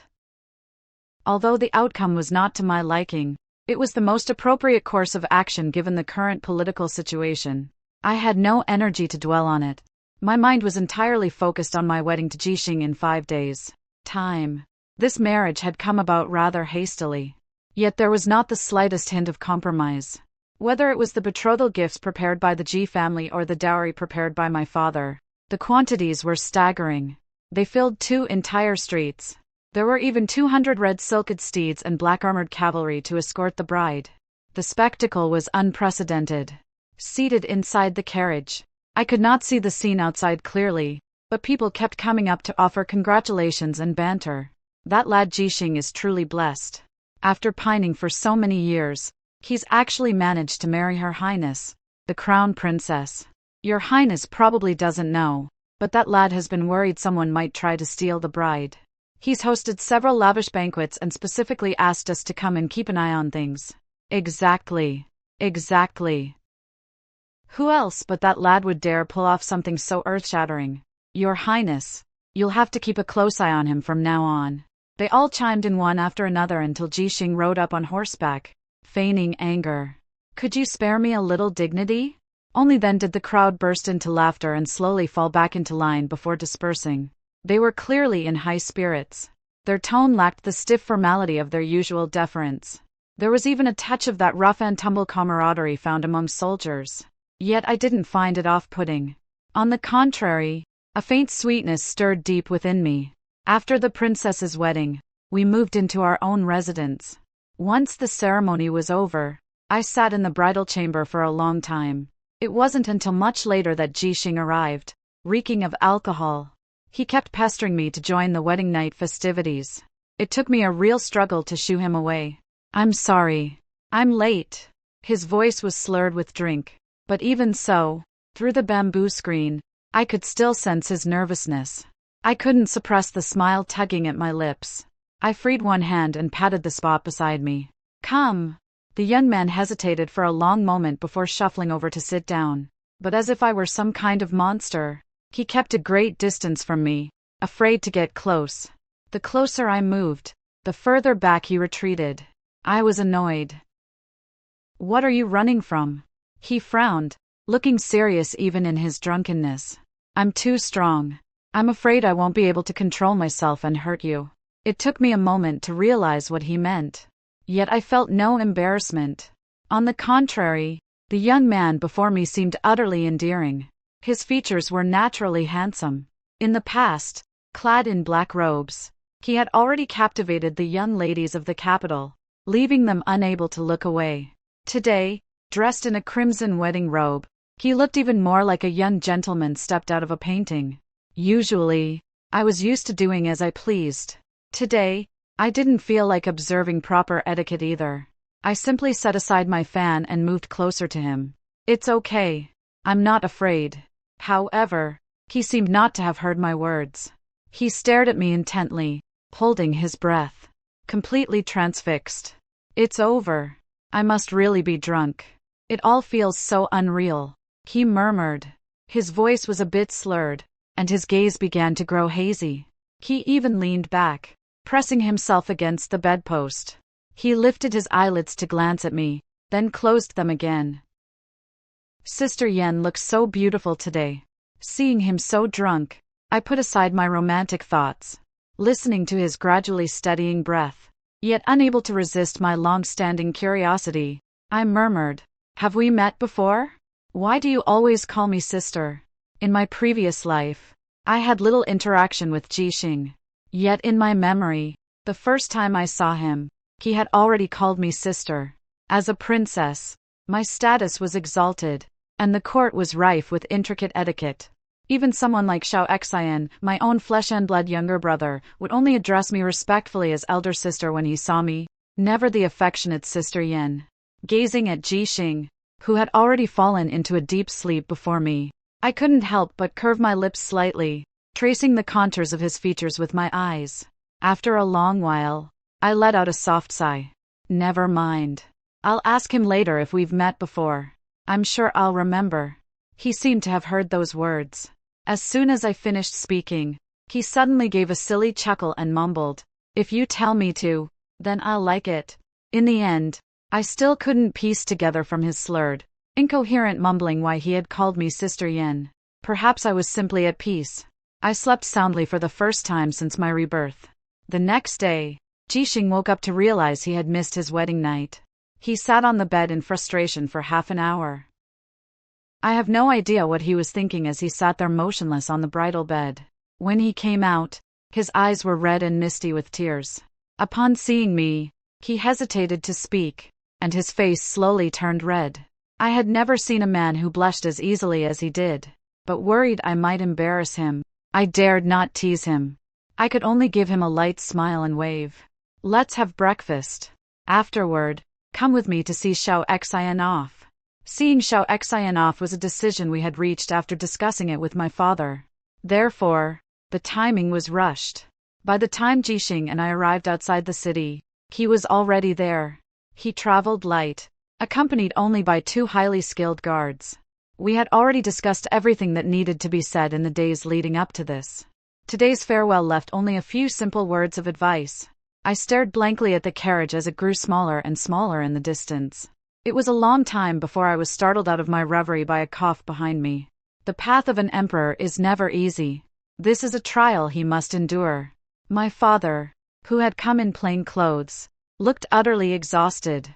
Although the outcome was not to my liking, it was the most appropriate course of action given the current political situation. I had no energy to dwell on it. My mind was entirely focused on my wedding to Jixing in 5 days' time. This marriage had come about rather hastily. Yet there was not the slightest hint of compromise. Whether it was the betrothal gifts prepared by the Ji family or the dowry prepared by my father, the quantities were staggering. They filled 2 entire streets. There were even 200 red silked steeds and black-armored cavalry to escort the bride. The spectacle was unprecedented. Seated inside the carriage, I could not see the scene outside clearly, but people kept coming up to offer congratulations and banter. "That lad Jixing is truly blessed. After pining for so many years, he's actually managed to marry Her Highness, the Crown Princess. Your Highness probably doesn't know, but that lad has been worried someone might try to steal the bride. He's hosted several lavish banquets and specifically asked us to come and keep an eye on things." Exactly. Who else but that lad would dare pull off something so earth-shattering? "Your Highness, you'll have to keep a close eye on him from now on." They all chimed in one after another until Jixing rode up on horseback, feigning anger. "Could you spare me a little dignity?" Only then did the crowd burst into laughter and slowly fall back into line before dispersing. They were clearly in high spirits. Their tone lacked the stiff formality of their usual deference. There was even a touch of that rough-and-tumble camaraderie found among soldiers. Yet I didn't find it off-putting. On the contrary, A faint sweetness stirred deep within me. After the princess's wedding, we moved into our own residence. Once the ceremony was over, I sat in the bridal chamber for a long time. It wasn't until much later that Jixing arrived, reeking of alcohol. He kept pestering me to join the wedding night festivities. It took me a real struggle to shoo him away. "I'm sorry. I'm late." His voice was slurred with drink. But even so, through the bamboo screen, I could still sense his nervousness. I couldn't suppress the smile tugging at my lips. I freed one hand and patted the spot beside me. "Come." The young man hesitated for a long moment before shuffling over to sit down. But as if I were some kind of monster, he kept a great distance from me, afraid to get close. The closer I moved, the further back he retreated. I was annoyed. "What are you running from?" He frowned, looking serious even in his drunkenness. "I'm too strong. I'm afraid I won't be able to control myself and hurt you." It took me a moment to realize what he meant. Yet I felt no embarrassment. On the contrary, the young man before me seemed utterly endearing. His features were naturally handsome. In the past, clad in black robes, he had already captivated the young ladies of the capital, leaving them unable to look away. Today, dressed in a crimson wedding robe, he looked even more like a young gentleman stepped out of a painting. Usually, I was used to doing as I pleased. Today, I didn't feel like observing proper etiquette either. I simply set aside my fan and moved closer to him. "It's okay. I'm not afraid." However, he seemed not to have heard my words. He stared at me intently, holding his breath, completely transfixed. "It's over. I must really be drunk. It all feels so unreal," he murmured. His voice was a bit slurred, and his gaze began to grow hazy. He even leaned back, pressing himself against the bedpost. He lifted his eyelids to glance at me, then closed them again. Sister Yen looked so beautiful today. Seeing him so drunk, I put aside my romantic thoughts, listening to his gradually steadying breath. Yet unable to resist my long-standing curiosity, I murmured, "Have we met before? Why do you always call me sister?" In my previous life, I had little interaction with Jixing. Yet in my memory, the first time I saw him, he had already called me sister. As a princess, my status was exalted, and the court was rife with intricate etiquette. Even someone like Xiao Xian, my own flesh and blood younger brother, would only address me respectfully as elder sister when he saw me, never the affectionate Sister Yen. Gazing at Jixing, who had already fallen into a deep sleep before me, I couldn't help but curve my lips slightly, tracing the contours of his features with my eyes. After a long while, I let out a soft sigh. "Never mind. I'll ask him later if we've met before. I'm sure I'll remember." He seemed to have heard those words. As soon as I finished speaking, he suddenly gave a silly chuckle and mumbled, "If you tell me to, then I'll like it." In the end, I still couldn't piece together from his slurred, incoherent mumbling why he had called me Sister Yen. Perhaps I was simply at peace. I slept soundly for the first time since my rebirth. The next day, Jixing woke up to realize he had missed his wedding night. He sat on the bed in frustration for half an hour. I have no idea what he was thinking as he sat there motionless on the bridal bed. When he came out, his eyes were red and misty with tears. Upon seeing me, he hesitated to speak, and his face slowly turned red. I had never seen a man who blushed as easily as he did. But worried I might embarrass him, I dared not tease him. I could only give him a light smile and wave. "Let's have breakfast. Afterward, come with me to see Xiao Xian off." Seeing Xiao Xian off was a decision we had reached after discussing it with my father. Therefore, the timing was rushed. By the time Jixing and I arrived outside the city, he was already there. He traveled light, accompanied only by 2 highly skilled guards. We had already discussed everything that needed to be said in the days leading up to this. Today's farewell left only a few simple words of advice. I stared blankly at the carriage as it grew smaller and smaller in the distance. It was a long time before I was startled out of my reverie by a cough behind me. The path of an emperor is never easy. This is a trial he must endure. My father, who had come in plain clothes, looked utterly exhausted.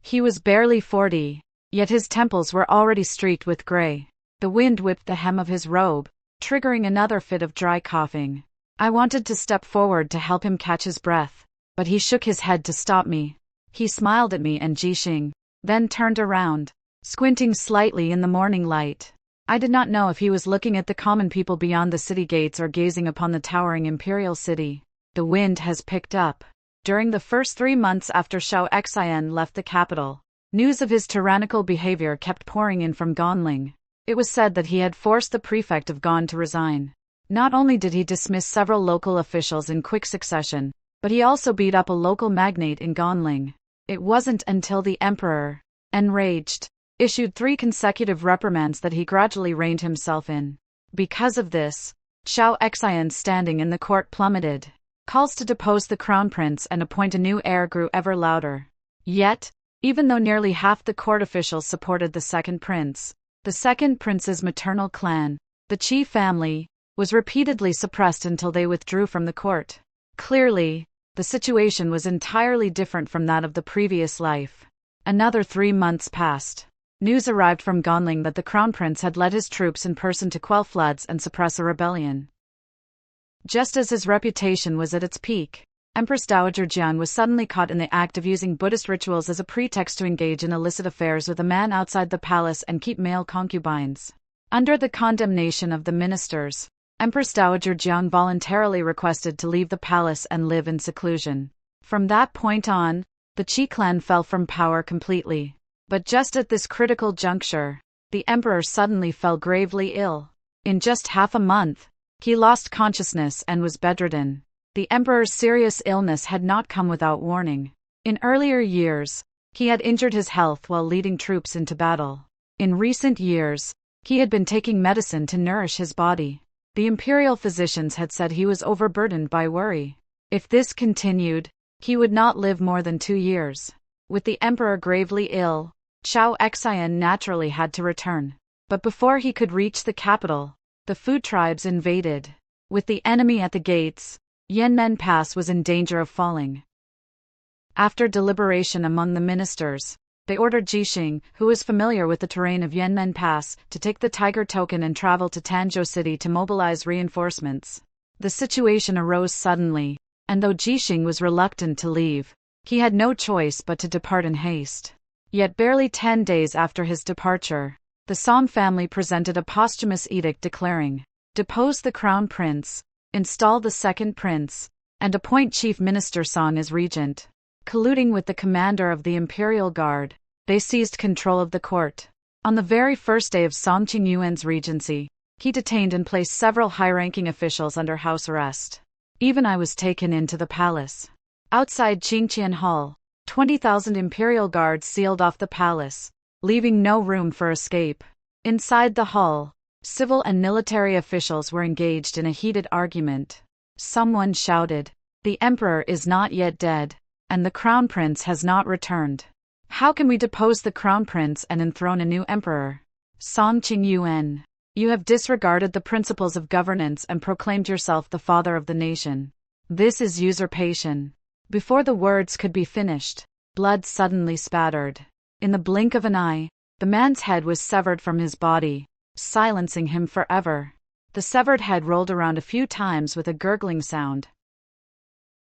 He was barely 40, yet his temples were already streaked with gray. The wind whipped the hem of his robe, triggering another fit of dry coughing. I wanted to step forward to help him catch his breath, but he shook his head to stop me. He smiled at me and Jixing, then turned around, squinting slightly in the morning light. I did not know if he was looking at the common people beyond the city gates or gazing upon the towering imperial city. The wind has picked up. During the first 3 months after Xiao Xian left the capital, news of his tyrannical behavior kept pouring in from Ganling. It was said that he had forced the prefect of Gan to resign. Not only did he dismiss several local officials in quick succession, but he also beat up a local magnate in Ganling. It wasn't until the emperor, enraged, issued 3 consecutive reprimands that he gradually reined himself in. Because of this, Xiao Xian's standing in the court plummeted. Calls to depose the crown prince and appoint a new heir grew ever louder. Yet, even though nearly half the court officials supported the second prince's maternal clan, the Qi family, was repeatedly suppressed until they withdrew from the court. Clearly, the situation was entirely different from that of the previous life. Another 3 months passed. News arrived from Ganling that the crown prince had led his troops in person to quell floods and suppress a rebellion. Just as his reputation was at its peak, Empress Dowager Jian was suddenly caught in the act of using Buddhist rituals as a pretext to engage in illicit affairs with a man outside the palace and keep male concubines. Under the condemnation of the ministers, Empress Dowager Jian voluntarily requested to leave the palace and live in seclusion. From that point on, the Qi clan fell from power completely. But just at this critical juncture, the emperor suddenly fell gravely ill. In just half a month, he lost consciousness and was bedridden. The emperor's serious illness had not come without warning. In earlier years, he had injured his health while leading troops into battle. In recent years, he had been taking medicine to nourish his body. The imperial physicians had said he was overburdened by worry. If this continued, he would not live more than 2 years. With the emperor gravely ill, Xiao Xian naturally had to return. But before he could reach the capital, the Fu tribes invaded. With the enemy at the gates, Yanmen Pass was in danger of falling. After deliberation among the ministers, they ordered Jixing, who was familiar with the terrain of Yanmen Pass, to take the Tiger Token and travel to Tanzhou City to mobilize reinforcements. The situation arose suddenly, and though Jixing was reluctant to leave, he had no choice but to depart in haste. Yet barely 10 days after his departure, the Song family presented a posthumous edict declaring, depose the crown prince, install the second prince, and appoint Chief Minister Song as regent. Colluding with the commander of the Imperial Guard, they seized control of the court. On the very first day of Song Qingyuan's regency, he detained and placed several high-ranking officials under house arrest. Even I was taken into the palace. Outside Qingqian Hall, 20,000 Imperial Guards sealed off the palace, leaving no room for escape. Inside the hall, civil and military officials were engaged in a heated argument. Someone shouted, "The emperor is not yet dead, and the crown prince has not returned. How can we depose the crown prince and enthrone a new emperor? Song Qingyuan, you have disregarded the principles of governance and proclaimed yourself the father of the nation. This is usurpation." Before the words could be finished, blood suddenly spattered. In the blink of an eye, the man's head was severed from his body, silencing him forever. The severed head rolled around a few times with a gurgling sound.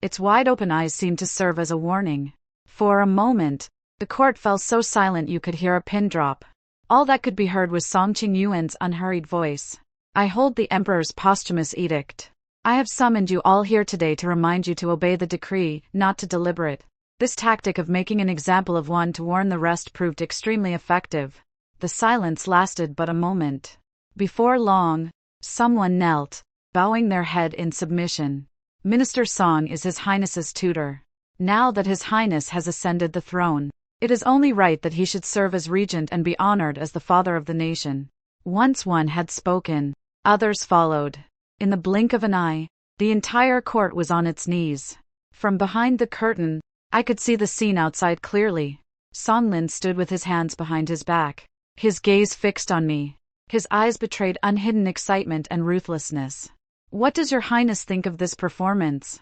Its wide-open eyes seemed to serve as a warning. For a moment, the court fell so silent you could hear a pin drop. All that could be heard was Song Qingyuan's unhurried voice. "I hold the emperor's posthumous edict. I have summoned you all here today to remind you to obey the decree, not to deliberate." This tactic of making an example of one to warn the rest proved extremely effective. The silence lasted but a moment. Before long, someone knelt, bowing their head in submission. Minister Song is His Highness's tutor. Now that His Highness has ascended the throne, it is only right that he should serve as regent and be honored as the father of the nation. Once one had spoken, others followed. In the blink of an eye, the entire court was on its knees. From behind the curtain, I could see the scene outside clearly. Song Lin stood with his hands behind his back, his gaze fixed on me. His eyes betrayed unhidden excitement and ruthlessness. "What does your highness think of this performance?"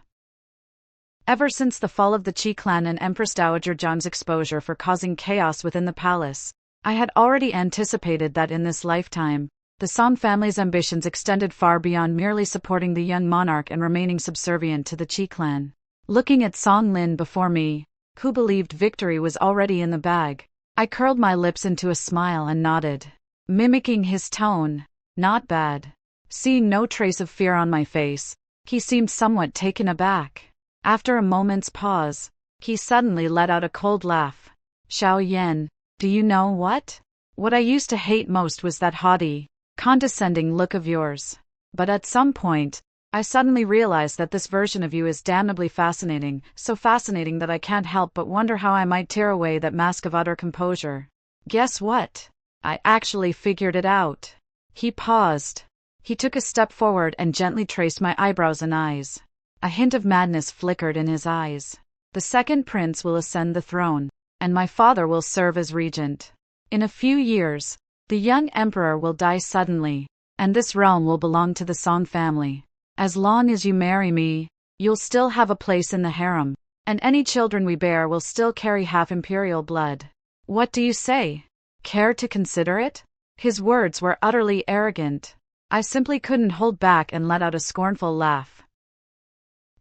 Ever since the fall of the Qi clan and Empress Dowager Jian's exposure for causing chaos within the palace, I had already anticipated that in this lifetime, The Song family's ambitions extended far beyond merely supporting the young monarch and remaining subservient to the Qi clan. Looking at Song Lin before me, who believed victory was already in the bag, I curled my lips into a smile and nodded, mimicking his tone. Not bad. Seeing no trace of fear on my face, he seemed somewhat taken aback. After a moment's pause, he suddenly let out a cold laugh. Xiao Yan, do you know what? What I used to hate most was that haughty, condescending look of yours. But at some point, I suddenly realized that this version of you is damnably fascinating, so fascinating that I can't help but wonder how I might tear away that mask of utter composure. Guess what? I actually figured it out. He paused. He took a step forward and gently traced my eyebrows and eyes. A hint of madness flickered in his eyes. The second prince will ascend the throne, and my father will serve as regent. In a few years, the young emperor will die suddenly, and this realm will belong to the Song family. As long as you marry me, you'll still have a place in the harem, and any children we bear will still carry half imperial blood. What do you say? Care to consider it? His words were utterly arrogant. I simply couldn't hold back and let out a scornful laugh.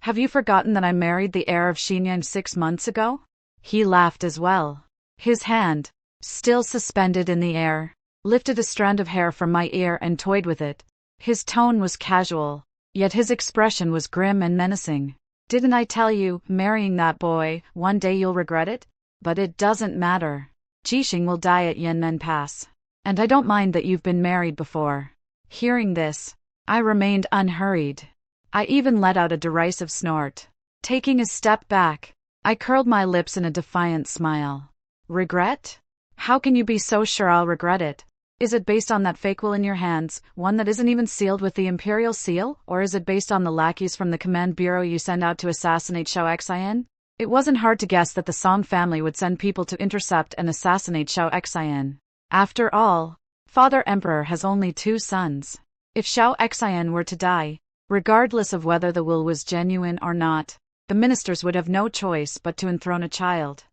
Have you forgotten that I married the heir of Xinyang 6 months ago? He laughed as well. His hand, still suspended in the air, lifted a strand of hair from my ear and toyed with it. His tone was casual, yet his expression was grim and menacing. Didn't I tell you, marrying that boy, one day you'll regret it? But it doesn't matter. Jixing will die at Yanmen Pass. And I don't mind that you've been married before. Hearing this, I remained unhurried. I even let out a derisive snort. Taking a step back, I curled my lips in a defiant smile. Regret? How can you be so sure I'll regret it? Is it based on that fake will in your hands, one that isn't even sealed with the imperial seal, or is it based on the lackeys from the command bureau you send out to assassinate Xiao Xian? It wasn't hard to guess that the Song family would send people to intercept and assassinate Xiao Xian. After all, Father Emperor has only 2 sons. If Xiao Xian were to die, regardless of whether the will was genuine or not, the ministers would have no choice but to enthrone a child.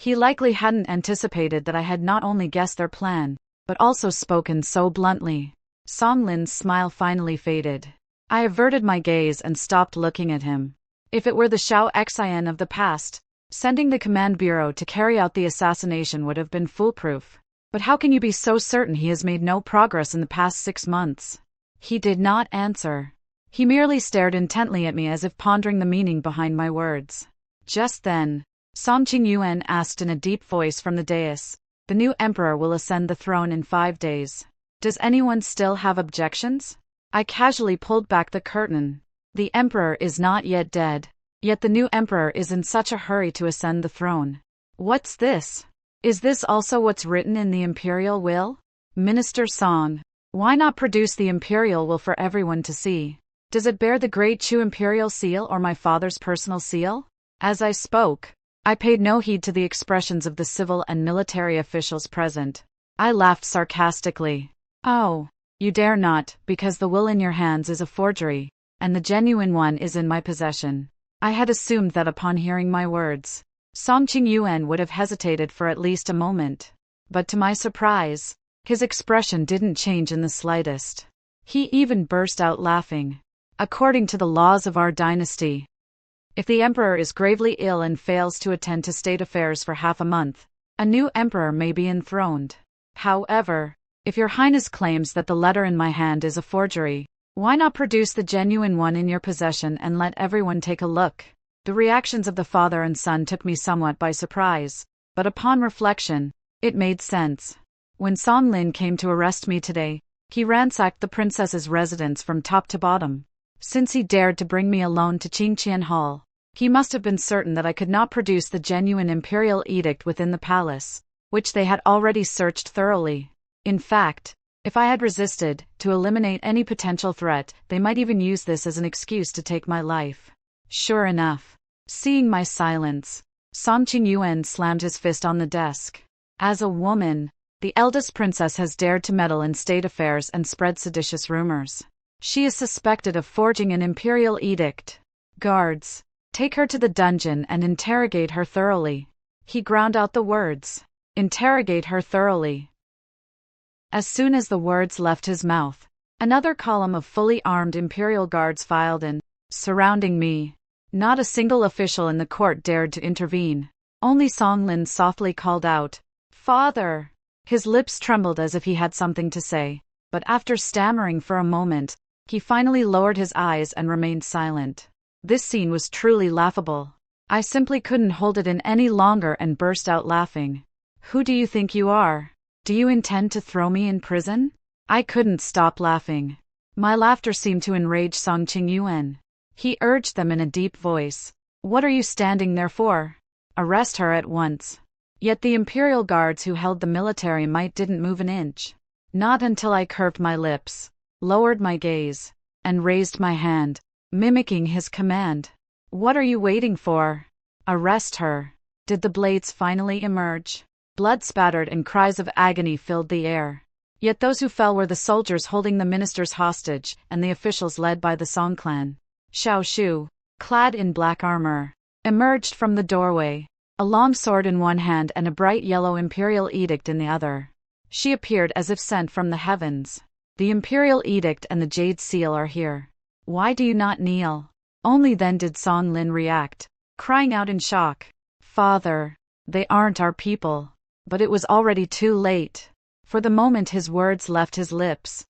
He likely hadn't anticipated that I had not only guessed their plan, but also spoken so bluntly. Song Lin's smile finally faded. I averted my gaze and stopped looking at him. If it were the Xiao Xian of the past, sending the command bureau to carry out the assassination would have been foolproof. But how can you be so certain he has made no progress in the past 6 months? He did not answer. He merely stared intently at me as if pondering the meaning behind my words. Just then, Song Qingyuan asked in a deep voice from the dais, "The new emperor will ascend the throne in 5 days. Does anyone still have objections?" I casually pulled back the curtain. The emperor is not yet dead, yet the new emperor is in such a hurry to ascend the throne. What's this? Is this also what's written in the imperial will? Minister Song, why not produce the imperial will for everyone to see? Does it bear the Great Chu imperial seal or my father's personal seal? As I spoke, I paid no heed to the expressions of the civil and military officials present. I laughed sarcastically. Oh, you dare not, because the will in your hands is a forgery, and the genuine one is in my possession. I had assumed that upon hearing my words, Song Qingyuan would have hesitated for at least a moment. But to my surprise, his expression didn't change in the slightest. He even burst out laughing. According to the laws of our dynasty, if the emperor is gravely ill and fails to attend to state affairs for half a month, a new emperor may be enthroned. However, if your highness claims that the letter in my hand is a forgery, why not produce the genuine one in your possession and let everyone take a look? The reactions of the father and son took me somewhat by surprise, but upon reflection, it made sense. When Song Lin came to arrest me today, he ransacked the princess's residence from top to bottom. Since he dared to bring me alone to Qingqian Hall, he must have been certain that I could not produce the genuine imperial edict within the palace, which they had already searched thoroughly. In fact, if I had resisted, to eliminate any potential threat, they might even use this as an excuse to take my life. Sure enough, seeing my silence, Song Qingyuan slammed his fist on the desk. As a woman, the eldest princess has dared to meddle in state affairs and spread seditious rumors. She is suspected of forging an imperial edict. Guards, take her to the dungeon and interrogate her thoroughly. He ground out the words. Interrogate her thoroughly. As soon as the words left his mouth, another column of fully armed Imperial guards filed in, surrounding me. Not a single official in the court dared to intervene. Only Song Lin softly called out, "Father!" His lips trembled as if he had something to say, but after stammering for a moment, he finally lowered his eyes and remained silent. This scene was truly laughable. I simply couldn't hold it in any longer and burst out laughing. "Who do you think you are? Do you intend to throw me in prison?" I couldn't stop laughing. My laughter seemed to enrage Song Qingyuan. He urged them in a deep voice. "What are you standing there for? Arrest her at once." Yet the Imperial guards who held the military might didn't move an inch. Not until I curved my lips, lowered my gaze, and raised my hand, mimicking his command. "What are you waiting for? Arrest her." Did the blades finally emerge? Blood spattered and cries of agony filled the air. Yet those who fell were the soldiers holding the ministers hostage and the officials led by the Song clan. Xiao Shu, clad in black armor, emerged from the doorway, a long sword in one hand and a bright yellow imperial edict in the other. She appeared as if sent from the heavens. "The imperial edict and the jade seal are here. Why do you not kneel?" Only then did Song Lin react, crying out in shock, "Father, they aren't our people." But it was already too late. For the moment his words left his lips,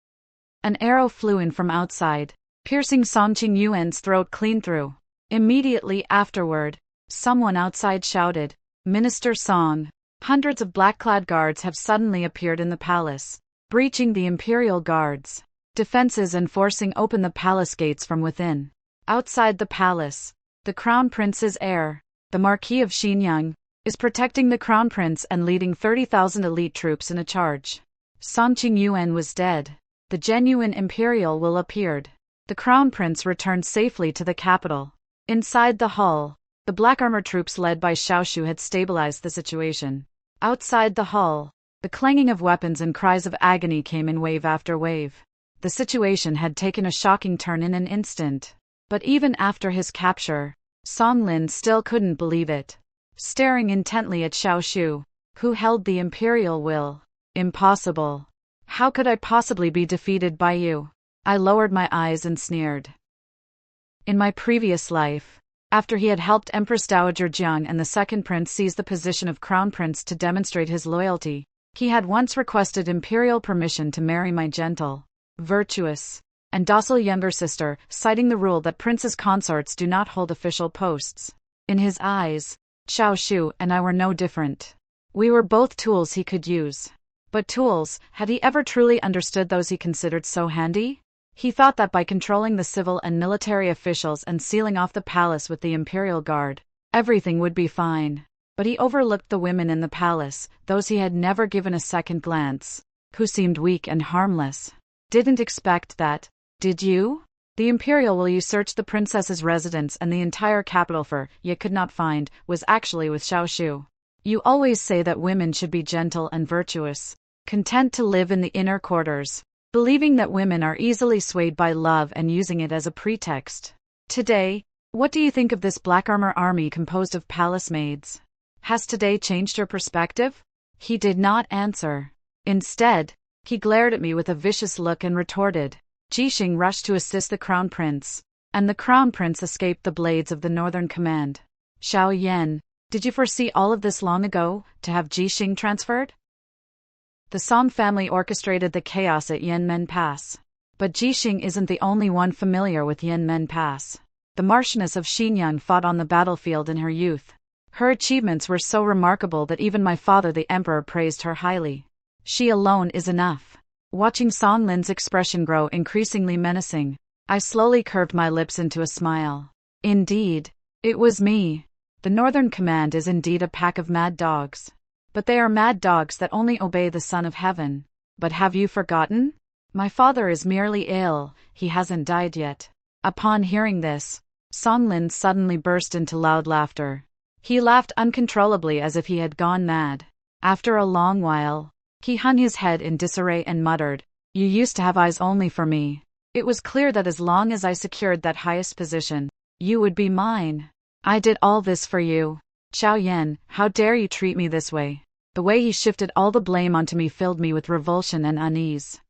an arrow flew in from outside, piercing Song Qingyuan's throat clean through. Immediately afterward, someone outside shouted, "Minister Song!" Hundreds of black-clad guards have suddenly appeared in the palace, breaching the imperial guards' defenses and forcing open the palace gates from within. Outside the palace, the crown prince's heir, the Marquis of Xinyang, is protecting the crown prince and leading 30,000 elite troops in a charge. Song Qingyuan was dead. The genuine imperial will appeared. The crown prince returned safely to the capital. Inside the hall, the black armor troops led by Xiao Shu had stabilized the situation. Outside the hall, the clanging of weapons and cries of agony came in wave after wave. The situation had taken a shocking turn in an instant. But even after his capture, Song Lin still couldn't believe it. Staring intently at Xiao Shu, who held the imperial will. "Impossible. How could I possibly be defeated by you?" I lowered my eyes and sneered. In my previous life, after he had helped Empress Dowager Jiang and the second prince seize the position of crown prince to demonstrate his loyalty, he had once requested imperial permission to marry my gentle, virtuous, and docile younger sister, citing the rule that princes' consorts do not hold official posts. In his eyes, Xiao Shu and I were no different. We were both tools he could use. But tools, had he ever truly understood those he considered so handy? He thought that by controlling the civil and military officials and sealing off the palace with the Imperial Guard, everything would be fine. But he overlooked the women in the palace, those he had never given a second glance, who seemed weak and harmless. Didn't expect that, did you? The Imperial will you search the princess's residence and the entire capital for, yet could not find, was actually with Xiao Shu. You always say that women should be gentle and virtuous, content to live in the inner quarters, believing that women are easily swayed by love and using it as a pretext. Today, what do you think of this black armor army composed of palace maids? Has today changed your perspective? He did not answer. Instead, he glared at me with a vicious look and retorted. Jixing rushed to assist the crown prince, and the crown prince escaped the blades of the northern command. Xiao Yan, did you foresee all of this long ago, to have Jixing transferred? The Song family orchestrated the chaos at Yanmen Pass. But Jixing isn't the only one familiar with Yanmen Pass. The Marchioness of Xinyang fought on the battlefield in her youth. Her achievements were so remarkable that even my father the emperor praised her highly. She alone is enough. Watching Song Lin's expression grow increasingly menacing, I slowly curved my lips into a smile. Indeed, it was me. The Northern Command is indeed a pack of mad dogs. But they are mad dogs that only obey the Son of Heaven. But have you forgotten? My father is merely ill, he hasn't died yet. Upon hearing this, Song Lin suddenly burst into loud laughter. He laughed uncontrollably as if he had gone mad. After a long while, he hung his head in disarray and muttered, "You used to have eyes only for me. It was clear that as long as I secured that highest position, you would be mine. I did all this for you. Xiao Yan, how dare you treat me this way? The way he shifted all the blame onto me filled me with revulsion and unease.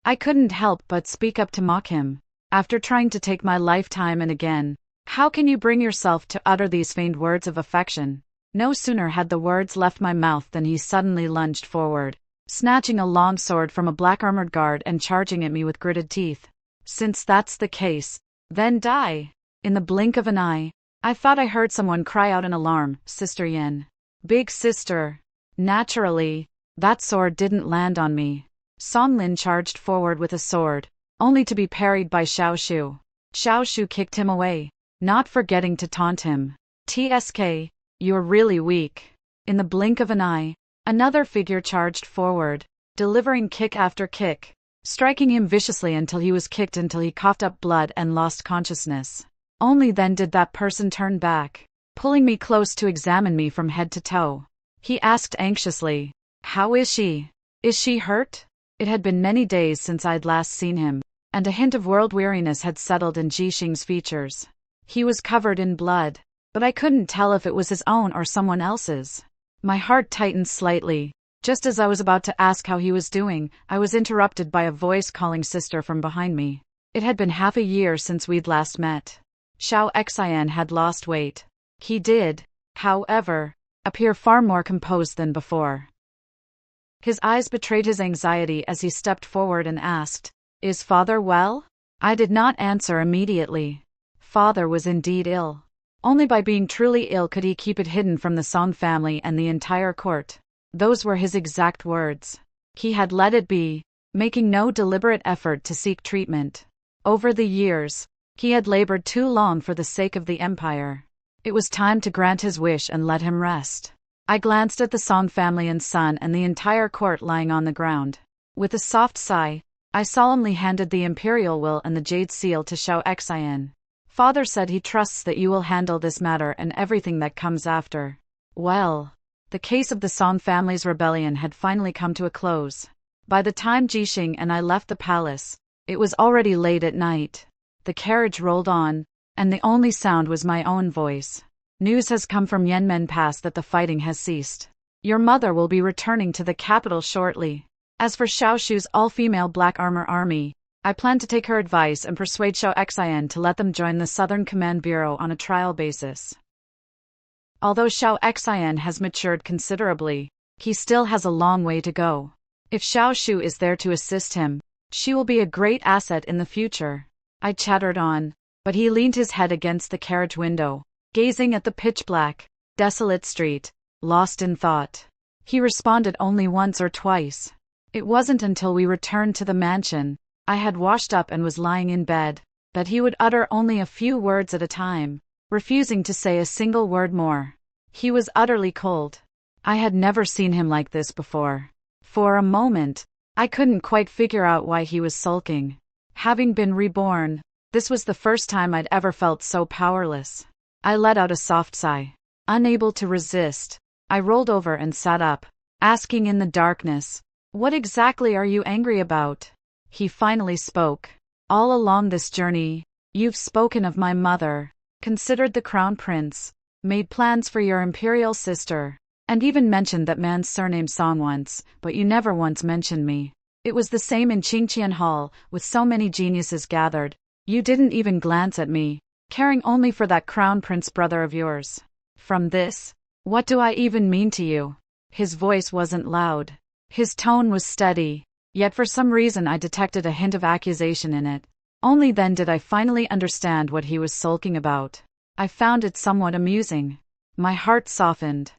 I couldn't help but speak up to mock him. After trying to take my life time and again, how can you bring yourself to utter these feigned words of affection? No sooner had the words left my mouth than he suddenly lunged forward, snatching a long sword from a black armored guard and charging at me with gritted teeth. Since that's the case, then die. In the blink of an eye, I thought I heard someone cry out in alarm, "Sister Yin." Big sister. Naturally, that sword didn't land on me. Song Lin charged forward with a sword, only to be parried by Xiao Shu. Xiao Shu kicked him away, not forgetting to taunt him. "Tsk, you're really weak." In the blink of an eye, another figure charged forward, delivering kick after kick, striking him viciously until he was kicked until he coughed up blood and lost consciousness. Only then did that person turn back, pulling me close to examine me from head to toe. He asked anxiously, "How is she? Is she hurt?" It had been many days since I'd last seen him, and a hint of world weariness had settled in Jixing's features. He was covered in blood, but I couldn't tell if it was his own or someone else's. My heart tightened slightly. Just as I was about to ask how he was doing, I was interrupted by a voice calling sister from behind me. It had been half a year since we'd last met. Xiao Xian had lost weight. He did, however, appear far more composed than before. His eyes betrayed his anxiety as he stepped forward and asked, "Is father well?" I did not answer immediately. Father was indeed ill. Only by being truly ill could he keep it hidden from the Song family and the entire court. Those were his exact words. He had let it be, making no deliberate effort to seek treatment. Over the years, he had labored too long for the sake of the empire. It was time to grant his wish and let him rest. I glanced at the Song family and son and the entire court lying on the ground. With a soft sigh, I solemnly handed the imperial will and the jade seal to Xiao Xian. Father said he trusts that you will handle this matter and everything that comes after. Well, the case of the Song family's rebellion had finally come to a close. By the time Jixing and I left the palace, it was already late at night. The carriage rolled on, and the only sound was my own voice. "News has come from Yanmen Pass that the fighting has ceased. Your mother will be returning to the capital shortly. As for Xiao Shu's all-female Black Armor Army, I plan to take her advice and persuade Xiao Xian to let them join the Southern Command Bureau on a trial basis." Although Xiao Xian has matured considerably, he still has a long way to go. If Xiao Shu is there to assist him, she will be a great asset in the future. I chattered on, but he leaned his head against the carriage window, gazing at the pitch-black, desolate street, lost in thought. He responded only once or twice. It wasn't until we returned to the mansion, I had washed up and was lying in bed, that he would utter only a few words at a time, refusing to say a single word more. He was utterly cold. I had never seen him like this before. For a moment, I couldn't quite figure out why he was sulking. Having been reborn, this was the first time I'd ever felt so powerless. I let out a soft sigh. Unable to resist, I rolled over and sat up, asking in the darkness, "What exactly are you angry about?" He finally spoke. "All along this journey, you've spoken of my mother, considered the crown prince, made plans for your imperial sister, and even mentioned that man's surname Song once, but you never once mentioned me. It was the same in Qingqian Hall, with so many geniuses gathered. You didn't even glance at me, caring only for that crown prince brother of yours. From this, what do I even mean to you?" His voice wasn't loud. His tone was steady, yet for some reason I detected a hint of accusation in it. Only then did I finally understand what he was sulking about. I found it somewhat amusing. My heart softened.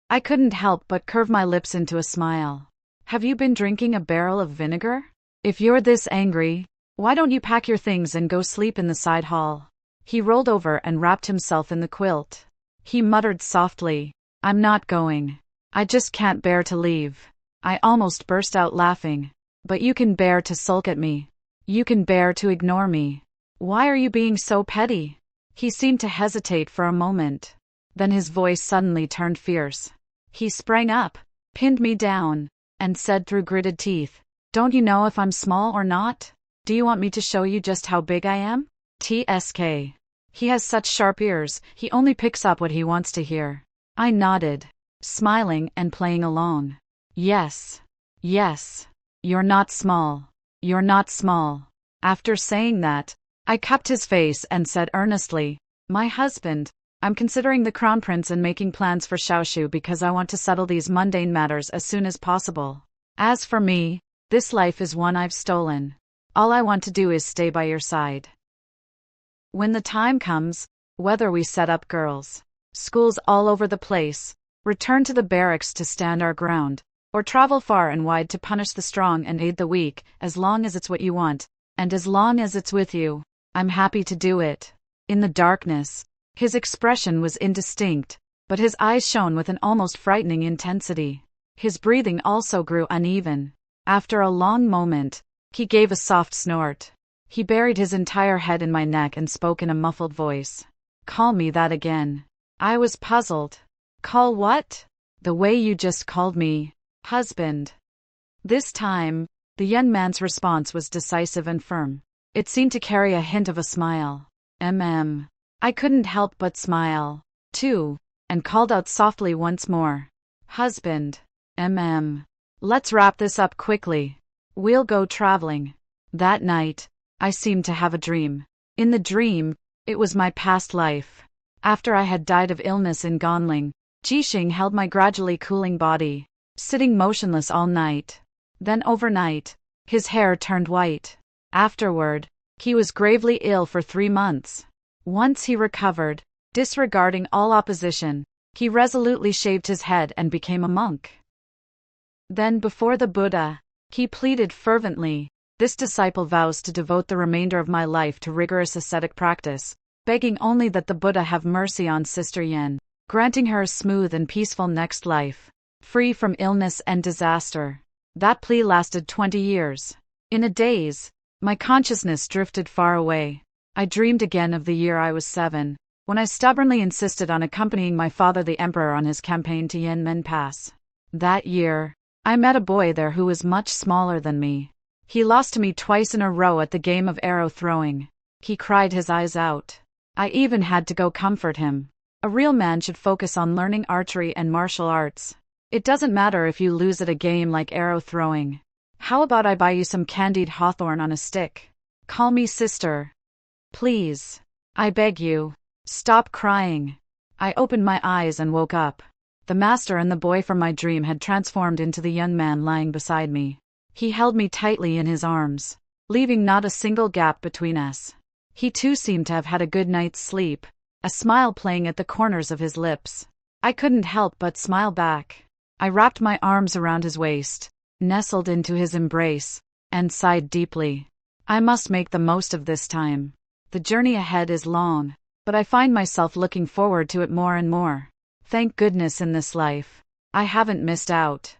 I couldn't help but curve my lips into a smile. "Have you been drinking a barrel of vinegar? If you're this angry, why don't you pack your things and go sleep in the side hall?" He rolled over and wrapped himself in the quilt. He muttered softly, "I'm not going. I just can't bear to leave." I almost burst out laughing. "But you can bear to sulk at me. You can bear to ignore me. Why are you being so petty?" He seemed to hesitate for a moment. Then his voice suddenly turned fierce. He sprang up, pinned me down, and said through gritted teeth, "Don't you know if I'm small or not? Do you want me to show you just how big I am?" Tsk. He has such sharp ears, he only picks up what he wants to hear. I nodded. smiling and playing along. Yes. Yes. You're not small. You're not small. After saying that, I cupped his face and said earnestly, My husband, I'm considering the crown prince and making plans for Xiaoshu because I want to settle these mundane matters as soon as possible. As for me, this life is one I've stolen. All I want to do is stay by your side. When the time comes, whether we set up girls' schools all over the place, return to the barracks to stand our ground, or travel far and wide to punish the strong and aid the weak, as long as it's what you want, and as long as it's with you, I'm happy to do it. In the darkness, his expression was indistinct, but his eyes shone with an almost frightening intensity. His breathing also grew uneven. After a long moment, he gave a soft snort. He buried his entire head in my neck and spoke in a muffled voice. Call me that again. I was puzzled. Call what? The way you just called me, husband. This time, the young man's response was decisive and firm. It seemed to carry a hint of a smile. I couldn't help but smile, too, and called out softly once more. Husband. Let's wrap this up quickly. We'll go traveling. That night, I seemed to have a dream. In the dream, it was my past life. After I had died of illness in Gonling, Jixing held my gradually cooling body, sitting motionless all night. Then overnight, his hair turned white. Afterward, he was gravely ill for 3 months. Once he recovered, disregarding all opposition, he resolutely shaved his head and became a monk. Then before the Buddha, he pleaded fervently, This disciple vows to devote the remainder of my life to rigorous ascetic practice, begging only that the Buddha have mercy on Sister Yen, granting her a smooth and peaceful next life, free from illness and disaster. That plea lasted 20 years. In a daze, my consciousness drifted far away. I dreamed again of the year I was 7, when I stubbornly insisted on accompanying my father the emperor on his campaign to Yanmen Pass. That year, I met a boy there who was much smaller than me. He lost to me twice in a row at the game of arrow throwing. He cried his eyes out. I even had to go comfort him. A real man should focus on learning archery and martial arts. It doesn't matter if you lose at a game like arrow throwing. How about I buy you some candied hawthorn on a stick? Call me sister. Please. I beg you. Stop crying. I opened my eyes and woke up. The master and the boy from my dream had transformed into the young man lying beside me. He held me tightly in his arms, leaving not a single gap between us. He too seemed to have had a good night's sleep, a smile playing at the corners of his lips. I couldn't help but smile back. I wrapped my arms around his waist, nestled into his embrace, and sighed deeply. I must make the most of this time. The journey ahead is long, but I find myself looking forward to it more and more. Thank goodness in this life, I haven't missed out.